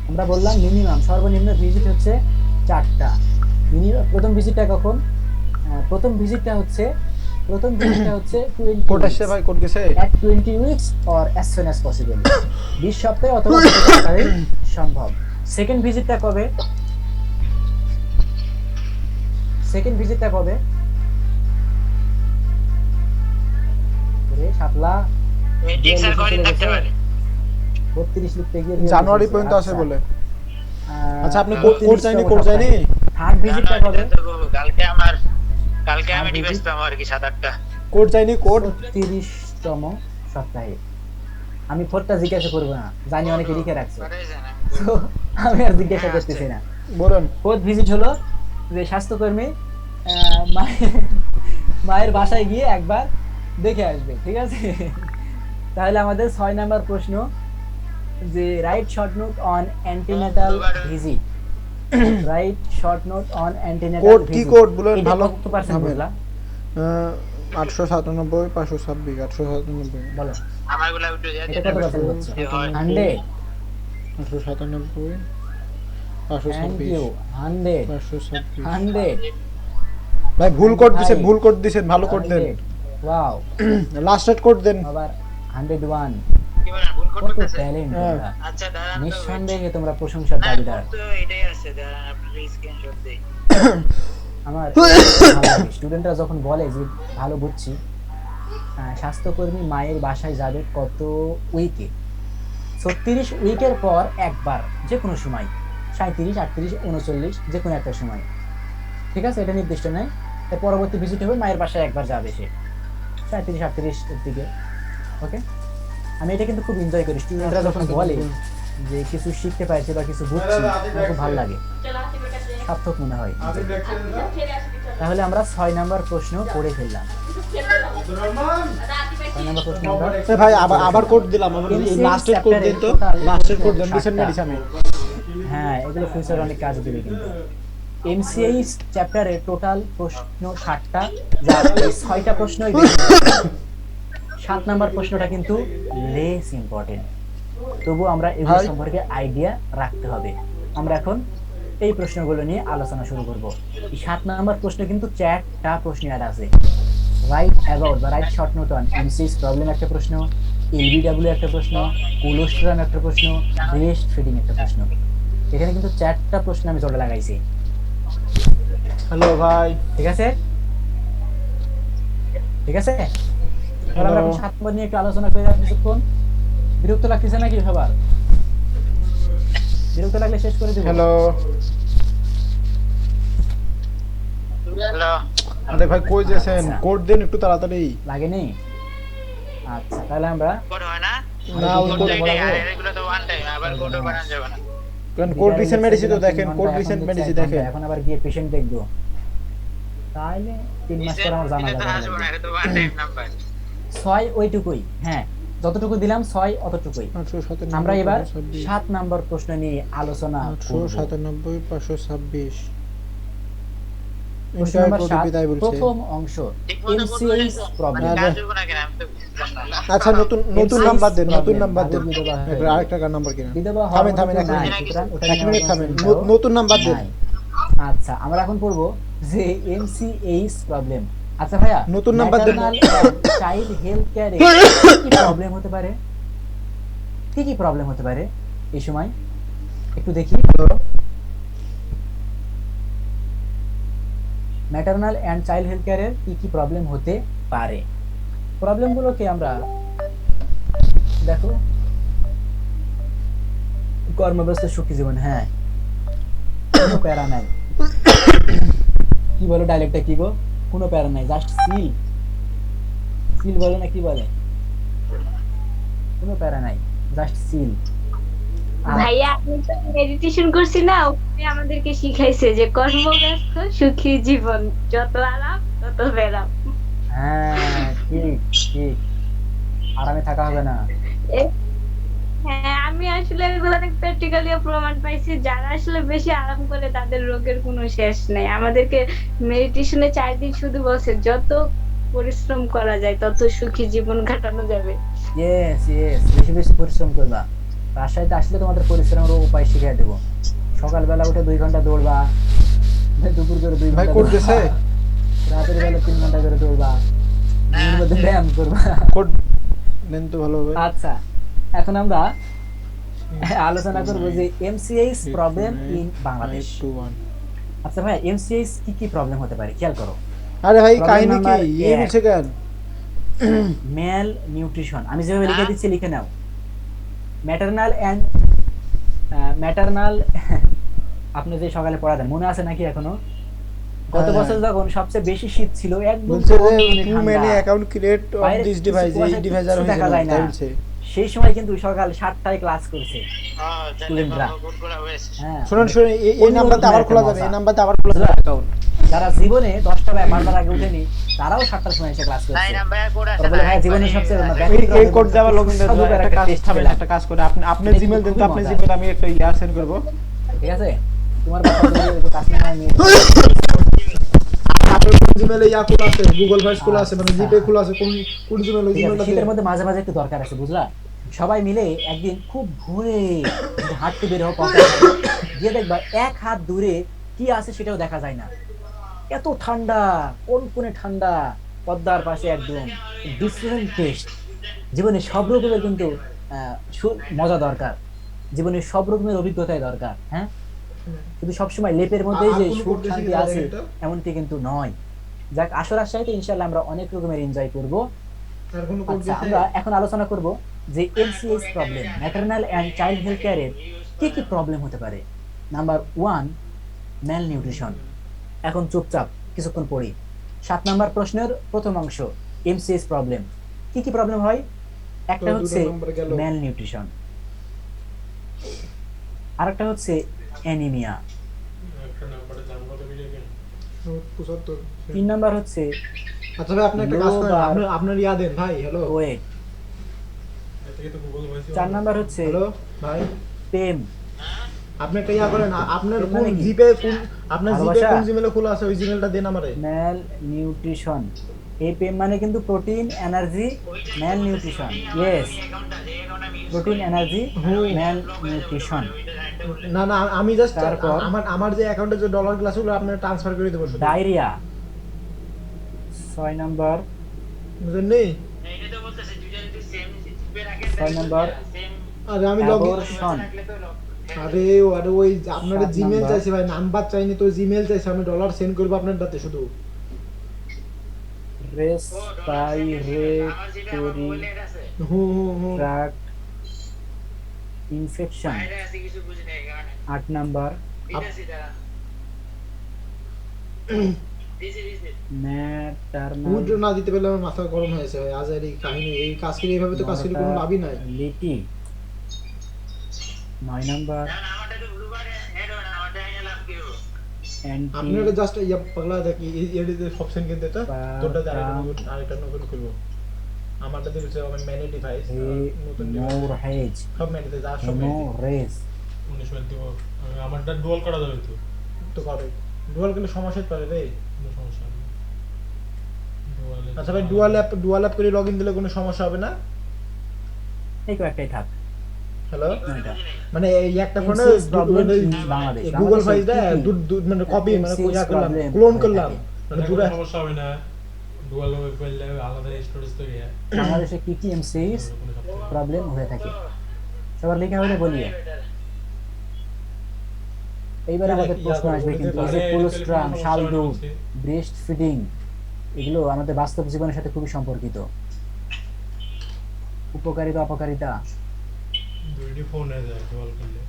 আমরা বললাম মিনিমাম, সর্বনিম্ন ভিজিট হচ্ছে 4টা। প্রথম ভিজিটটা কখন? প্রথম ভিজিটটা হচ্ছে প্রথম ভিজিটটা হচ্ছে কোড আসছে ভাই, কোড গেছে। at 20 weeks or as soon as possible 20 সপ্তাহে অথবা যত তাড়াতাড়ি সম্ভব। সেকেন্ড ভিজিটটা কবে? সেকেন্ড ভিজিটটা কবে? রে শাপলা মিটিং স্যার কয়দিন থাকতে পারে? 32 লিখতে গিয়ে জানুয়ারি পর্যন্ত আছে বলে। আচ্ছা আপনি কোড চাইনি, থার্ড ভিজিটটা কবে? কালকে আমি ডিভাইস পাবো আর কি 7-8টা। কোড চাইনি, কোড 30তম সপ্তাহে। আমি ফোরটা জিজ্ঞাসা করবো না, জানি অনেকে লিখে রাখছে, তো আমি আর জিজ্ঞাসা করতেছি না। বলুন। ফোর্থ ভিজিট হলো যে স্বাস্থ্যকর্মী মায়ের বাসায় গিয়ে একবার দেখে আসবে, ঠিক আছে? তাহলে আমাদের 6 নাম্বার প্রশ্ন যে right short note on antenatal visit. Right short note on antenatal code visit. কি কোড বলেন, ভালো কত পার্সেন্ট বললা? 897 526 897 বলো আমারগুলা উঠে যায়। এটা কত পার্সেন্ট হচ্ছে? 100 897 থ্যাংক 526 ইউ 100 526। 100 ভাই ভুল কোড দিছেন, ভালো কোড দেন। ওয়াও, লাস্ট রেট কোড দেন। আবার 101। কি বলেন, ভুল কত করতেছে? ট্যালেন্ট তোমরা, আচ্ছা দাঁড়ান তো, নিঃসন্দেহে তোমরা প্রশংসার না, দাবিদার। তো এটাই আছে, দাঁড়ান আপনি স্ক্রিনশট দেই। আমার স্টুডেন্টরা যখন বলে যে ভালো বুঝছি, স্বাস্থ্যকর্মী মায়ের বাসায় যাবে কত উইকে? 36 উইকের পর একবার, যে কোনো সময়, 37 38 39 যে কোনো একটা সময়, ঠিক আছে? এটা নির্দিষ্ট নয়। এর পরবর্তী ভিজিট হবে মায়ের বাসায় একবার যাবে সে 37 38 এর দিকে। ওকে, আমি এটা কিন্তু খুব এনজয় করি। স্টুডেন্টরা যখন বলে যে কিছু শিখতে পারছে বা কিছু বুঝছি, আমার খুব ভালো লাগে, সার্থক মনে হয়। তাহলে আমরা 6 নাম্বার প্রশ্ন পড়ে ফেললাম। 6 নাম্বার প্রশ্ন আমরা ভাই আবার কোড দিলাম, লাস্ট রেট কোড দেন তো, লাস্ট রেট কোড দেন দিছেন মেডিসিনে। হ্যাঁ, এগুলো ফিউচারে অনেক কাজ দিবে কিন্তু। এমসিএইচ চ্যাপ্টারে টোটাল প্রশ্ন 60টা, যার 6টা প্রশ্নই বেশি। 7 নাম্বার প্রশ্নটা কিন্তু লেস ইম্পর্টেন্ট, তবু আমরা এগুলো সম্পর্কে আইডিয়া রাখতে হবে। আমরা এখন এই প্রশ্নগুলো নিয়ে আলোচনা শুরু করব। এই 7 নাম্বার প্রশ্ন কিন্তু 4টা প্রশ্ন অ্যাড আছে। রাইট অ্যাবাউট বা right short note on MCh problem একটা প্রশ্ন, এলবিডব্লিউ একটা প্রশ্ন, কোলোস্টেরম একটা প্রশ্ন, ব্রেস্ট ফিডিং একটা প্রশ্ন। এখানে কিন্তু 4টা প্রশ্ন আমি জোড়া লাগাইছি। হ্যালো ভাই, ঠিক আছে? ঠিক আছে, এবার আমরা 7 নম্বর নিয়ে একটু আলোচনা করে কিছুক্ষণ। বিরক্ত লাগতেছে নাকি সবার? বিরক্ত লাগলে শেষ করে দিব। হ্যালো। হ্যালো, আরে ভাই কই যাচ্ছেন? কোড দেন একটু তাড়াতাড়ি। লাগেনি? আচ্ছা, তাহলে আমরা কোড হয় না? না ওই কোড এটাই, আর এগুলো তো ওয়ান টাইম, আবার কোডও বানানো যাবে না। কারণ কোড রিসেন্ট মেডিসিন তো দেখেন, কোড রিসেন্ট মেডিসিন দেখেন। এখন আবার গিয়ে পেশেন্ট দেখব, তাহলে 3 মাস পর আমার জানা এটা তো আসবে না, যাবে। এটা তো ওয়ান টাইম নাম্বার। 6 ওইটুকুই, হ্যাঁ যতটুকু দিলাম 6 অতটুকুই। 897 আমরা এবার 7 নাম্বার প্রশ্ন নিয়ে আলোচনা করব। 897 526। প্রশ্ন নাম্বার 7, প্রথম অংশ এমসিএইচ প্রবলেম। কাজ হবে না কেন, আমি তো বুঝলাম না। আচ্ছা নতুন নাম্বার দেন, নতুন নাম্বার দেন। আরেকটা নাম্বার কিনা? বিধবা থামেন হওয়ার এক মতো নাই, মিনিট, সুতরাং ওটা এক নিয়ে মিনিট আমরা থামেন, চিন্তাও নতুন নাম্বার দেন। নাই। আচ্ছা, আমরা এখন পড়বো যে এমসিএইচ প্রবলেম। আচ্ছা ভাইয়া, নতুন নাম্বার দেন। চাইল্ড হেলথ কেয়ারে কি প্রবলেম হতে পারে? কি প্রবলেম হতে পারে এই সময় একটু দেখি। ম্যাটারনাল এন্ড চাইল্ড হেলথ কেয়ারের কি প্রবলেম হতে পারে? প্রবলেমগুলোকে আমরা দেখো, কর্মব্যস্ত সুখী জীবন, হ্যাঁ কোনো প্যারা নাই। কি বলো ডায়লগটা, কি গো? কোনো প্যারা নাই, জাস্ট সিল সিল বলে না, কি বলে? কোনো প্যারা নাই, জাস্ট সিল। ভাইয়া আমি তো মেডিটেশন করছি না, ওখানে আমাদেরকে শিখাইছে যে কর্মব্যস্ত সুখী জীবন, যত আরাম তত বেরাম। হ্যাঁ ঠিক ঠিক, আরামে থাকা হবে না। হ্যাঁ, আমি আসলে এগুলো অনেক প্র্যাকটিক্যালি প্রমাণ পাইছি, যারা আসলে বেশি আরাম করে তাদের রোগের কোনো শেষ নেই। আমাদেরকে মেডিটেশনে 4 দিন শুধু বলছে যত পরিশ্রম করা যায় তত সুখী জীবন কাটানো যাবে। ইয়েস ইয়েস, বেশি বেশি পরিশ্রম করবা। রাজশাহীতে আসলে তোমাদের পরিশ্রমের উপায় শিখিয়ে দেবো। সকালবেলা উঠে 2 ঘন্টা দৌড়বা, দুপুর করে 2 ভাই ঘন্টা কোড দিছে? রাতের বেলা 3 ঘন্টা করে দৌড়বা, এর মধ্যে ব্যায়াম করবা। কোড নেন তো ভালো হবে। আচ্ছা, এখন আমরা আলোচনা করব যে এমসিএইচ প্রবলেম ইন বাংলাদেশ। 821 আচ্ছা ভাই, এমসিএইচ কি কি প্রবলেম হতে পারে খেয়াল করো। আরে ভাই Problem কাহিনী কি number এই এক। বলছে কেন? মেল নিউট্রিশন, আমি যেভাবে লিখে দিচ্ছি লিখে নাও। ম্যাটারনাল আপনি যে সকালে পড়াতেন মনে আছে নাকি এখনো? গত হ্যাঁ, বছর যখন সবচেয়ে বেশি শীত ছিল, একদম বলছে যে কনকনে টু ঠান্ডা, মেনি অ্যাকাউন্ট ক্রিয়েট অফ বাইরে দিস কিছু ডিভাইস, কুয়াশা, এই ডিভাইস আর কিছু দেখা হয়েছে যায় না। তাই বলছে। সেই সময় কিন্তু সকাল 7টায় ক্লাস করছে স্টুডেন্টরা। গুড হয়েছে। হ্যাঁ, শুনুন শুনুন এই অন্যরকম নাম্বারটা আবার একটা খোলা যাবে, মজা। এই নাম্বারটা আবার খোলা যাবে অ্যাকাউন্ট। যারা জীবনে 10টা বা 12টার আগে উঠেনি তারাও 7টার সময় এসে ক্লাস করছে। নাই নাম্বার কোড আছে ওরা বলে, ভাই জীবনের সবচেয়ে এই কোড দেওয়া লগইন দেওয়া একটা কাজ থাকবে, একটা কাজ করে আপনি আপনার এটা জিমেইল দেন তো, খুবই আপনার মজার। জিমেইল আমি একটা ইয়া সেন্ড করব। ঠিক আছে, তোমার বাসা থেকে কাজ না নিয়ে আপনার কোন জিমেইলে ইয়া খোলা আছে, গুগল ভয়েস খোলা আছে, মানে জিপে খোলা আছে, কোন কোন জিমেইলে ঠিক আছে, জিমেইলটা শীতের দিয়ে মধ্যে মাঝে মাঝে একটু দরকার আছে, বুঝলা? সবাই মিলে একদিন খুব ভোরে হাঁটতে বের হও, পথে গিয়ে দেখবা এক হাত দূরে কি আছে সেটাও দেখা যায় না, এত ঠান্ডা, কোন ঠান্ডা, পদ্মার পাশে একদম ডিফারেন্ট টেস্ট। জীবনে সব রকমের কিন্তু মজা দরকার, জীবনে সব রকমের অভিজ্ঞতাই দরকার। হ্যাঁ, কিন্তু সবসময় লেপের মধ্যে আর যে কোনো সুখ কোড বেশি শান্তি দেওয়া আছে যায় এটা? এমনটি কিন্তু নয়। যাক, আসর আশাইতে ইনশাআল্লাহ আমরা অনেক রকমের এনজয় করব। আর কোন কোড আচ্ছা, দিতে? আমরা এখন আলোচনা করব যে MCH problem, maternal and child health কেয়ারের কি কি প্রবলেম হতে পারে। Number 1, malnutrition. এখন চুপচাপ কিছুক্ষণ পড়ি। 7 নাম্বার প্রশ্নের প্রথম অংশ, এমসিএইচ প্রবলেম কি কি প্রবলেম হয়। একটা তো দুটো হচ্ছে নাম্বার গেল। ম্যাল নিউট্রিশন, আরেকটা হচ্ছে অ্যানিমিয়া, একটা নাম্বারে দাম কত কি জানেন? 75। 3 নাম্বার হচ্ছে আচ্ছা ভাই আপনি একটা কাজ করেন, Low bar. আপনি আপনার ইয়া দেন ভাই। হ্যালো ওয়েট, এর থেকে তো গুগল ভয়েস 4 নাম্বার হচ্ছে হ্যালো ভাই, পেম, আপনি একটা ইয়া করেন, আপনার এর কোন মানে কি? জিপে কোন আপনার জিপে ভালোবাসা? কোন জিমেইলে খোলা আছে ওই জিমেইলটা দেন আমারে। ম্যাল নিউট্রিশন, এই পেম মানে কিন্তু প্রোটিন এনার্জি ম্যাল নিউট্রিশন। ইয়েস, প্রোটিন এনার্জি ম্যাল নিউট্রিশন। না না আমি জাস্ট তারপর? আমার যে অ্যাকাউন্টে যে ডলার ক্লাসগুলো আপনারা ট্রান্সফার করে দেব শুধু। ডায়রিয়া 6 নাম্বার, বুঝলেন নি? এইটা তো বলতেছে দুইটা যদি সেম জিপে রাখেন 6 নাম্বার সেম আরে আমি লগ অ্যাবরশন, আরে ওই আপনার 7 জিমেইল নাম্বার। চাইছে ভাই, নাম্বার চাইনি তো জিমেইল চাইছে, আমি ডলার সেন্ড করব আপনার দাতে শুধু। রেসপাইরেটরি আমার যেটা আমার মোবাইলে আছে হুম ট্র্যাক্ট ইনফেকশন বাইরে আছে কিছু বুঝি নাই কারণে 8 নাম্বার, দিতেছি তারা দিছি ম্যাটারনাল হুড না দিতে পারলে আমার মাথা গরম হয়েছে ভাই। আজ আর এই কাহিনী, এই কাজ করে এইভাবে তো কাজ করে কোনো লাভই নাই। লিটি 9 নাম্বার, না আমারটা তো ব্লু বারে হেড হয় না আমারটা এনে লাভ কি হবে অ্যান্টি আপনারা জাস্ট ইয়া পাগলা দেখি এডিতে অপশন কিনতে এটা তোরটা দিয়ে আরেকটা নতুন করব। আমারটা দিয়ে হচ্ছে আমার ম্যানি ডিভাইস নতুন মোর হেজ সব ম্যানিতে যা সব নো ম্যানি রেজ 19 মিনিট দিব। আমারটা ডুয়াল করা যাবে তো, তো করে ডুয়াল কিন্তু সমস্যা পারে রে। কোনো সমস্যা নেই। ডুয়ালে আচ্ছা ভাই ডুয়াল অ্যাপ করে লগইন দিলে কোনো সমস্যা হবে না? এই কয়েকটাই থাক। হ্যালো এটা মানে এই একটা ফোনে MCS problem in Bangladesh. Google বাংলাদেশে ফাইলটা কি কি মানে কপি মানে MCS ইয়া করলাম, problem ক্লোন হয়ে করলাম, থাকে? মানে কোনো পুরো সমস্যা হবে না। ডুয়াল ওয়েব করলে আলাদা স্টোরেজ তৈরি হয়। বাংলাদেশে কি কি এমসিএস কোনো সমস্যা প্রবলেম হয়ে থাকে সবার লেখা হলে বলিয়ে। এইবার আমাদের প্রশ্ন আসবে কিন্তু এই যে কোলোস্ট্রাম, শাল দুধ, ব্রেস্ট ফিডিং, এগুলো আমাদের বাস্তব জীবনের সাথে খুবই সম্পর্কিত। উপকারিতা অপকারিতা দুইটি ফোনে যায় ডুয়াল করলে।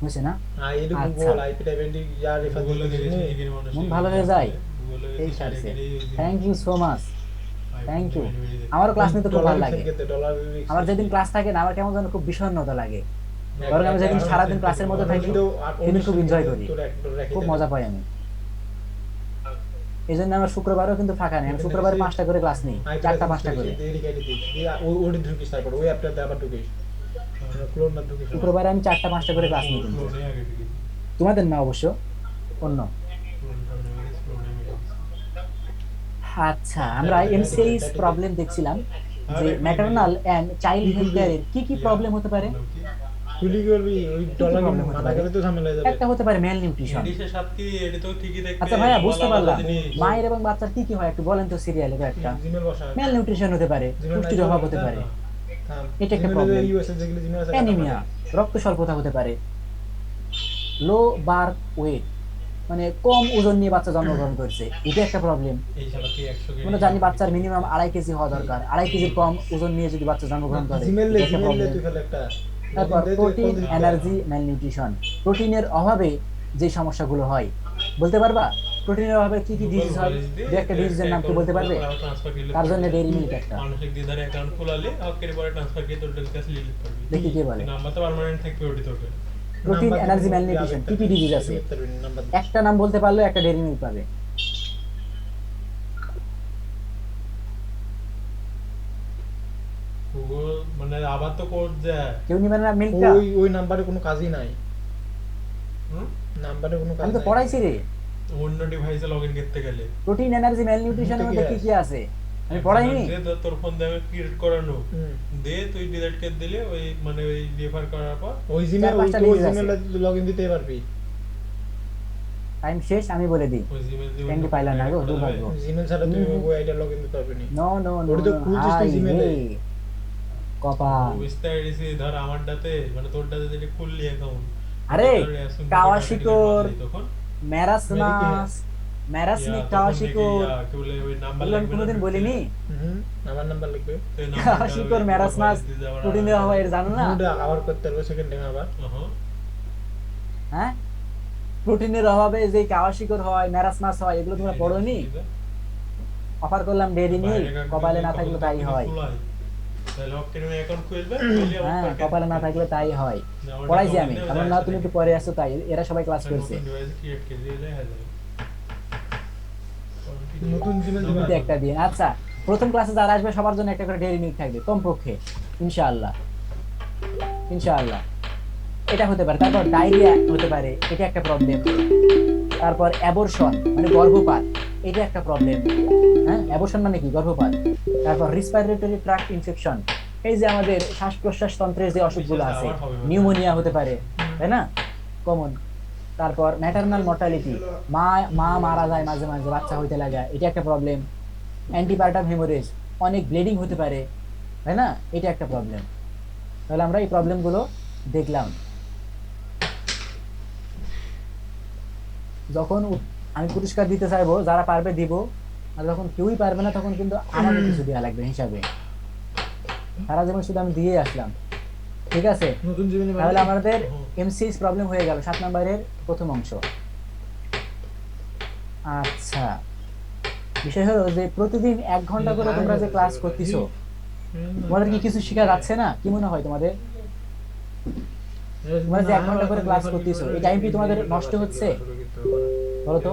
বুঝছে না? এই আচ্ছা। গুগল আইপি টাইপের ইয়া রেফার গুগলে দিতে দেখেছি নেই। ডিগ্রি মানুষ মন ভালো হয়ে যায়। গুগলে এই দেখেছি ছাড়ছে। Degree thank you so much, thank you. আমারও ক্লাস নিতে খুব ভালো লাগে। ডলার আমার যেদিন ক্লাস থাকে না আমার কেমন যেন খুব বিষণ্ণতা লাগে, বরং আমি যেদিন সারাদিন ক্লাসের মধ্যে থাকি সেদিন খুব এনজয় করি, খুব মজা পাই আমি। এই জন্য আমার শুক্রবারও কিন্তু ফাঁকা নেই, আমি শুক্রবারে 5টা করে ক্লাস নিই, 4টা 5টা করে। ওডি ঢুকিস তারপর ওই অ্যাপটাতে আবার ঢুকিস, ক্লোন না ঢুকিস। শুক্রবারে আমি 4টা 5টা করে ক্লাস নিই কিন্তু। ফোনে আগে থেকে তোমাদের না অবশ্য, অন্য। আচ্ছা, আমরা এমসিএইচ প্রবলেম দেখছিলাম যে ম্যাটারনাল এন্ড চাইল্ড হেলথ কেয়ারের কি কি প্রবলেম হতে পারে। তুলি করবি ওই ডলার problem হতে মানা পারে? গেলে তো ঝামেলা হয়ে যাবে। একটা হতে পারে মেল নিউট্রিশন। এডিসের সাথে কি এডি তো ঠিকই দেখবে। আচ্ছা ভাইয়া বুঝতে আলাদা পারলাম, জিনিস। মায়ের এবং বাচ্চার কি কি হয় একটু বলেন তো সিরিয়ালে একটা। জিমেল বসা। মেল নিউট্রিশন হতে পারে, জিমেল পুষ্টির নাই অভাব তো হতে পারে, থাম। এটা একটা জিমেলে যে problem। ইউএসএ যেগুলো জিমেল আছে অ্যানিমিয়া, রক্ত স্বল্পতা হতে পারে, লো বার্থ ওয়েট, মানে কম ওজন নিয়ে বাচ্চা জন্মগ্রহণ করছে, এটা একটা প্রবলেম। এই শালা কি 100 কেজি। আমরা জানি বাচ্চার মিনিমাম 2.5 কেজি হওয়া দরকার, 2.5 কেজির কম ওজন নিয়ে যদি বাচ্চা জন্মগ্রহণ করে জিমেলে এটা একটা জিমেলে problem। তুই খালি একটা তারপর দে, প্রোটিন, কোনদিন এনার্জি, ম্যালনিউট্রিশন, প্রোটিনের অভাবে যে সমস্যাগুলো হয় বলতে পারবা? প্রোটিনের অভাবে কি কি ডিজিজ হয়? দু একটা ডিজিজের নাম কি বলতে পারবে? তার জন্য ডেইরি মিল্ক একটা। মানসিক দ্বিধার অ্যাকাউন্ট খোলালে হকের পরে ট্রান্সফার করে তোর কাছে লিখতে পারবি। দেখি কে বলে। নাম্বার তো পার্মানেন্ট থাকবে ওটি তোর। প্রোটিন, নাম্বার এনার্জি, দিবি, ম্যালনিউট্রিশন, কি কি ডিজিজ আছে? নাম্বার একটা নাম বলতে পারলে একটা ডেইরি মিল্ক পাবে। গুগল মানে আবার তো কোড দেয়। কেউ নিবে না মিল্কটা? ওই নাম্বারে কোনো কাজই নাই। হুম? নাম্বারে কোনো কাজ আমি তো নাই। পড়াইছি রে। অন্য ডিভাইসে লগইন করতে গেলে প্রোটিন, এনার্জি, ম্যালনিউট্রিশনের মধ্যে কি কি আছে আমি পড়াইনি? দে তোর ফোন দিয়ে ক্রিয়েট করানো হুম। দে তুই ডিলিট করে দিলে ওই মানে ওই রেফার করার পর ওই জিমেল চার পাঁচটা ওই ডিজিজ আছে। জিমেলে লগইন দিতে পারবি। টাইম শেষ, আমি বলে দিই। ওই জিমেল দিয়ে ট্যাঙ্কি পাইলা না গো, দুর্ভাগ্য। জিমেল ছাড়া তুই ওই আইডি লগইন দিতে পারবি না। নো নো নো, ওটা তো খুলছিস তুই জিমেলে। কপাল। বিস্তার এডিসি ধর আমারটাতে মানে তোরটাতে যেটা খুললি অ্যাকাউন্ট আরে কাওয়াশিকোর, তখন ম্যারাসমাস, ম্যারাসনিক কাওয়াশিকোর, কি বলে ওই নাম্বার বললাম কোনোদিন বলিনি? হুম আমার নাম্বার লিখবে। কাওয়াশিকোর, ম্যারাসমাস, প্রোটিন দেওয়া হয়, এর জানো না? ওটা আবার করতে পারবে সেকেন্ডে আবার। হ্যাঁ, প্রোটিনের অভাবে যে কাওয়াশিকোর হয়, ম্যারাসমাস হয়, এগুলো তোমরা পড়োনি? অফার করলাম ডেইরি মিল্ক, কপালে না থাকলে তাই হয়। তাহলে হকের অ্যাকাউন্ট খুলবে হ্যাঁ, কপালে না থাকলে তাই হয়। পড়াইছি আমি, এমন না তুমি একটু পরে আসছো তাই, এরা সবাই ক্লাস করছে। নতুন জিমেল শুরুতে একটা দিন। আচ্ছা, প্রথম ক্লাসে যারা আসবে সবার জন্য একটা করে ডেইরি মিল্ক থাকবে কমপক্ষে, ইনশাআল্লাহ ইনশাআল্লাহ। এটা হতে পারে। তারপর ডায়রিয়া হতে পারে, এটা একটা প্রবলেম। তারপর অ্যাবর্শন মানে গর্ভপাত, এটা একটা প্রবলেম। হ্যাঁ, অ্যাবর্শন মানে কি? গর্ভপাত। তারপর রেসপিরেটরি ট্র্যাক্ট ইনফেকশন, এই যে আমাদের শ্বাস প্রশ্বাস তন্ত্রের যে অসুখগুলো আছে, নিউমোনিয়া হতে পারে, তাই না? কমন। তারপর ম্যাটারনাল মর্টালিটি, মা মারা যায় মাঝে মাঝে, বাচ্চা হইতে লাগে, এটা একটা প্রবলেম। অ্যান্টিপার্টাম হেমোরেজ, অনেক ব্লিডিং হতে পারে, তাই না? এটা একটা প্রবলেম। তাহলে আমরা এই প্রবলেমগুলো দেখলাম। যখন আমি পুরস্কার দিতে চাইবো, যারা পারবে দিব, আর যখন কেউই পারবে না তখন কিন্তু আমাকে কিছু দেওয়া লাগবে হিসাবে। সারা জীবন শুধু আমি দিয়ে আসলাম, ঠিক আছে? নতুন জিমেল তাহলে আমাদের এমসিএস প্রবলেম হয়ে গেল 7 নম্বরের প্রথম অংশ। আচ্ছা, বিষয় হলো যে প্রতিদিন 1 ঘন্টা করে তোমরা যে ক্লাস করতেছো, তোমাদের কি কিছু শেখা যাচ্ছে না? কি মনে হয় তোমাদের? তোমরা যে 1 ঘন্টা করে ক্লাস করতেছো, এই টাইম কি তোমাদের নষ্ট হচ্ছে? বলো তো,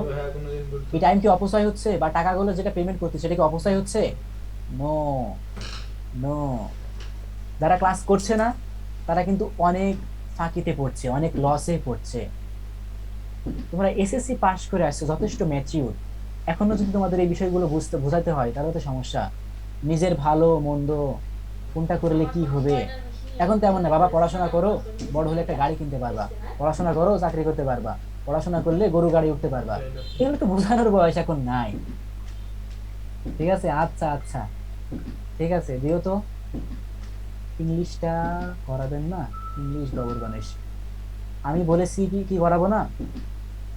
এই টাইম কি অপচয় হচ্ছে? বা টাকাগুলো যেটা পেমেন্ট করতেছে সেটা কি অপচয় হচ্ছে? No no. যারা ক্লাস করছে না তারা কিন্তু অনেক ফাঁকিতে পড়ছে, অনেক লসে পড়ছে। তোমরা এসএসসি পাস করে আসছো, যথেষ্ট ম্যাচিউর, এখনো যদি তোমাদের এই বিষয়গুলো বোঝাতে হয় তাহলে তো সমস্যা। নিজের ভালো মন্দ কোনটা করলে কি হবে, এখন তেমন না। বাবা পড়াশোনা করো, বড় হলে একটা গাড়ি কিনতে পারবা, পড়াশোনা করো চাকরি করতে পারবা, পড়াশোনা করলে গরু গাড়ি উঠতে পারবা, এগুলো তো বোঝানোর বয়স এখন নাই, ঠিক আছে? আচ্ছা আচ্ছা ঠিক আছে, দিও তো। ইংলিশটা করাবেন না? ইংলিশ গবর গণেশ, আমি বলেছি কি কি করাবো না?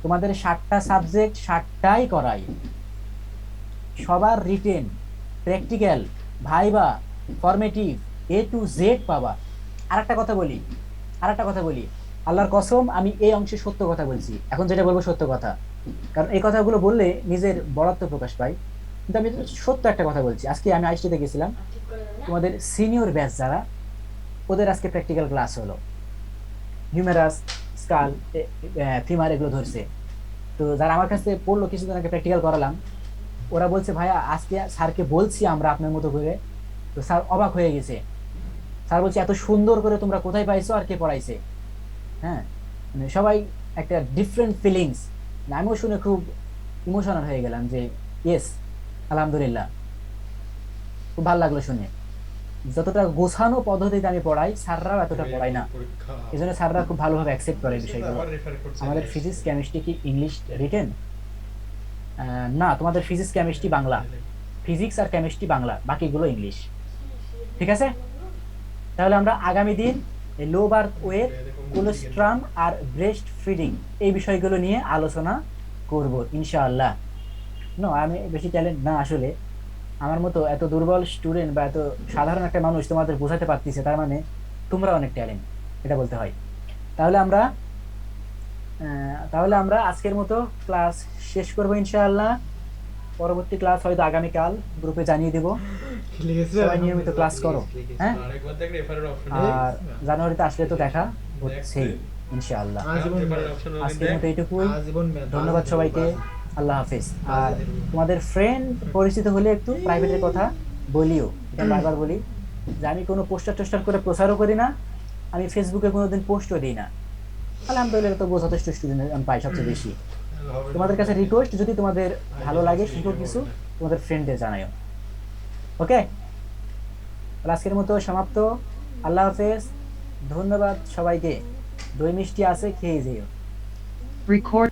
তোমাদের 7টা সাবজেক্ট 7টাই করাই, সবার written, practical, viva, formative, A to Z পাবা। আরেকটা কথা বলি, আল্লাহর কসম আমি এই অংশে সত্য কথা বলছি, এখন যেটা বলবো সত্য কথা, কারণ এই কথাগুলো বললে নিজের বড়ত্ব প্রকাশ পায়। কিন্তু আমি সত্য একটা কথা বলছি। আজকে আমি আইসটিতে গেছিলাম, তোমাদের সিনিয়র ব্যাচ যারা, ওদের আজকে প্র্যাকটিক্যাল ক্লাস হলো, হিউমেরাস, স্কাল, ফিমার এগুলো ধরছে। তো যারা আমার কাছে পড়লো, কিছুদিন আগে প্র্যাকটিক্যাল করালাম, ওরা বলছে ভাইয়া আজকে স্যারকে বলছি আমরা আপনার মতো করে, তো স্যার অবাক হয়ে গেছে। স্যার বলছে এত সুন্দর করে তোমরা কোথায় পাইছো আর কে পড়াইছে? হ্যাঁ, মানে সবাই একটা ডিফারেন্ট ফিলিংস। আমিও শুনে খুব ইমোশনাল হয়ে গেলাম যে ইয়েস, আলহামদুলিল্লাহ, খুব ভালো লাগলো শুনে। যতটা গোছানো পদ্ধতিতে আমি পড়াই স্যাররাও এতটা পড়াই না, পরীক্ষা এই জন্য স্যাররা খুব ভালোভাবে অ্যাকসেপ্ট করে বিষয়গুলো। আবার রেফার করছে আমাদের ফিজিক্স কেমিস্ট্রি কি ইংলিশ রিটেন? না, তোমাদের ফিজিক্স কেমিস্ট্রি বাংলা, ফিজিক্স আর কেমিস্ট্রি বাংলা, বাকিগুলো ইংলিশ। ঠিক আছে, তাহলে আমরা আগামী দিন এই লো বার্থ ওয়েট, কোলোস্ট্রাম আর ব্রেস্ট ফিডিং এই বিষয়গুলো নিয়ে আলোচনা করব ইনশাআল্লাহ। আমি বেশি ট্যালেন্ট না আসলে, আমার মতো এত দুর্বল স্টুডেন্ট বা এত সাধারণ একটা মানুষ তোমাদের বোঝাতে পারতেছে, তার মানে তোমরা অনেক ট্যালেন্ট, এটা বলতে হয়। তাহলে আমরা আজকের মতো ক্লাস শেষ করব ইনশাআল্লাহ। পরবর্তী ক্লাস হয়তো আগামীকাল, গ্রুপে জানিয়ে দেব। সবাই নিয়মিত ক্লাস করো, হ্যাঁ? আরেকবার দেখ রেফারের অপশন আর জানুয়ারিতে আসলে তো দেখা হচ্ছেই ইনশাআল্লাহ। রেফারের অপশন আজকের মতো এইটুকুই, আজীবন মেয়াদ। ধন্যবাদ সবাইকে, আল্লাহ হাফেজ। আর তোমাদের ফ্রেন্ড পরিচিত হলে একটু প্রাইভেটের কথা বলিও, এটা বারবার বলি যে আমি কোনো পোস্টার টোস্টার করে প্রচারও করি না, আমি ফেসবুকে কোনোদিন পোস্টও দিই না। আলহামদুলিল্লাহ, তো যথেষ্ট স্টুডেন্ট আমি পাই সবচেয়ে বেশি। তোমাদের কাছে রিকোয়েস্ট, যদি তোমাদের ভালো লাগে শিখো কিছু, তোমাদের ফ্রেন্ডদের জানাও। ওকে, আজকের মতো সমাপ্ত। আল্লাহ হাফেজ, ধন্যবাদ সবাইকে। দই মিষ্টি আছে, খেয়ে যেও। Record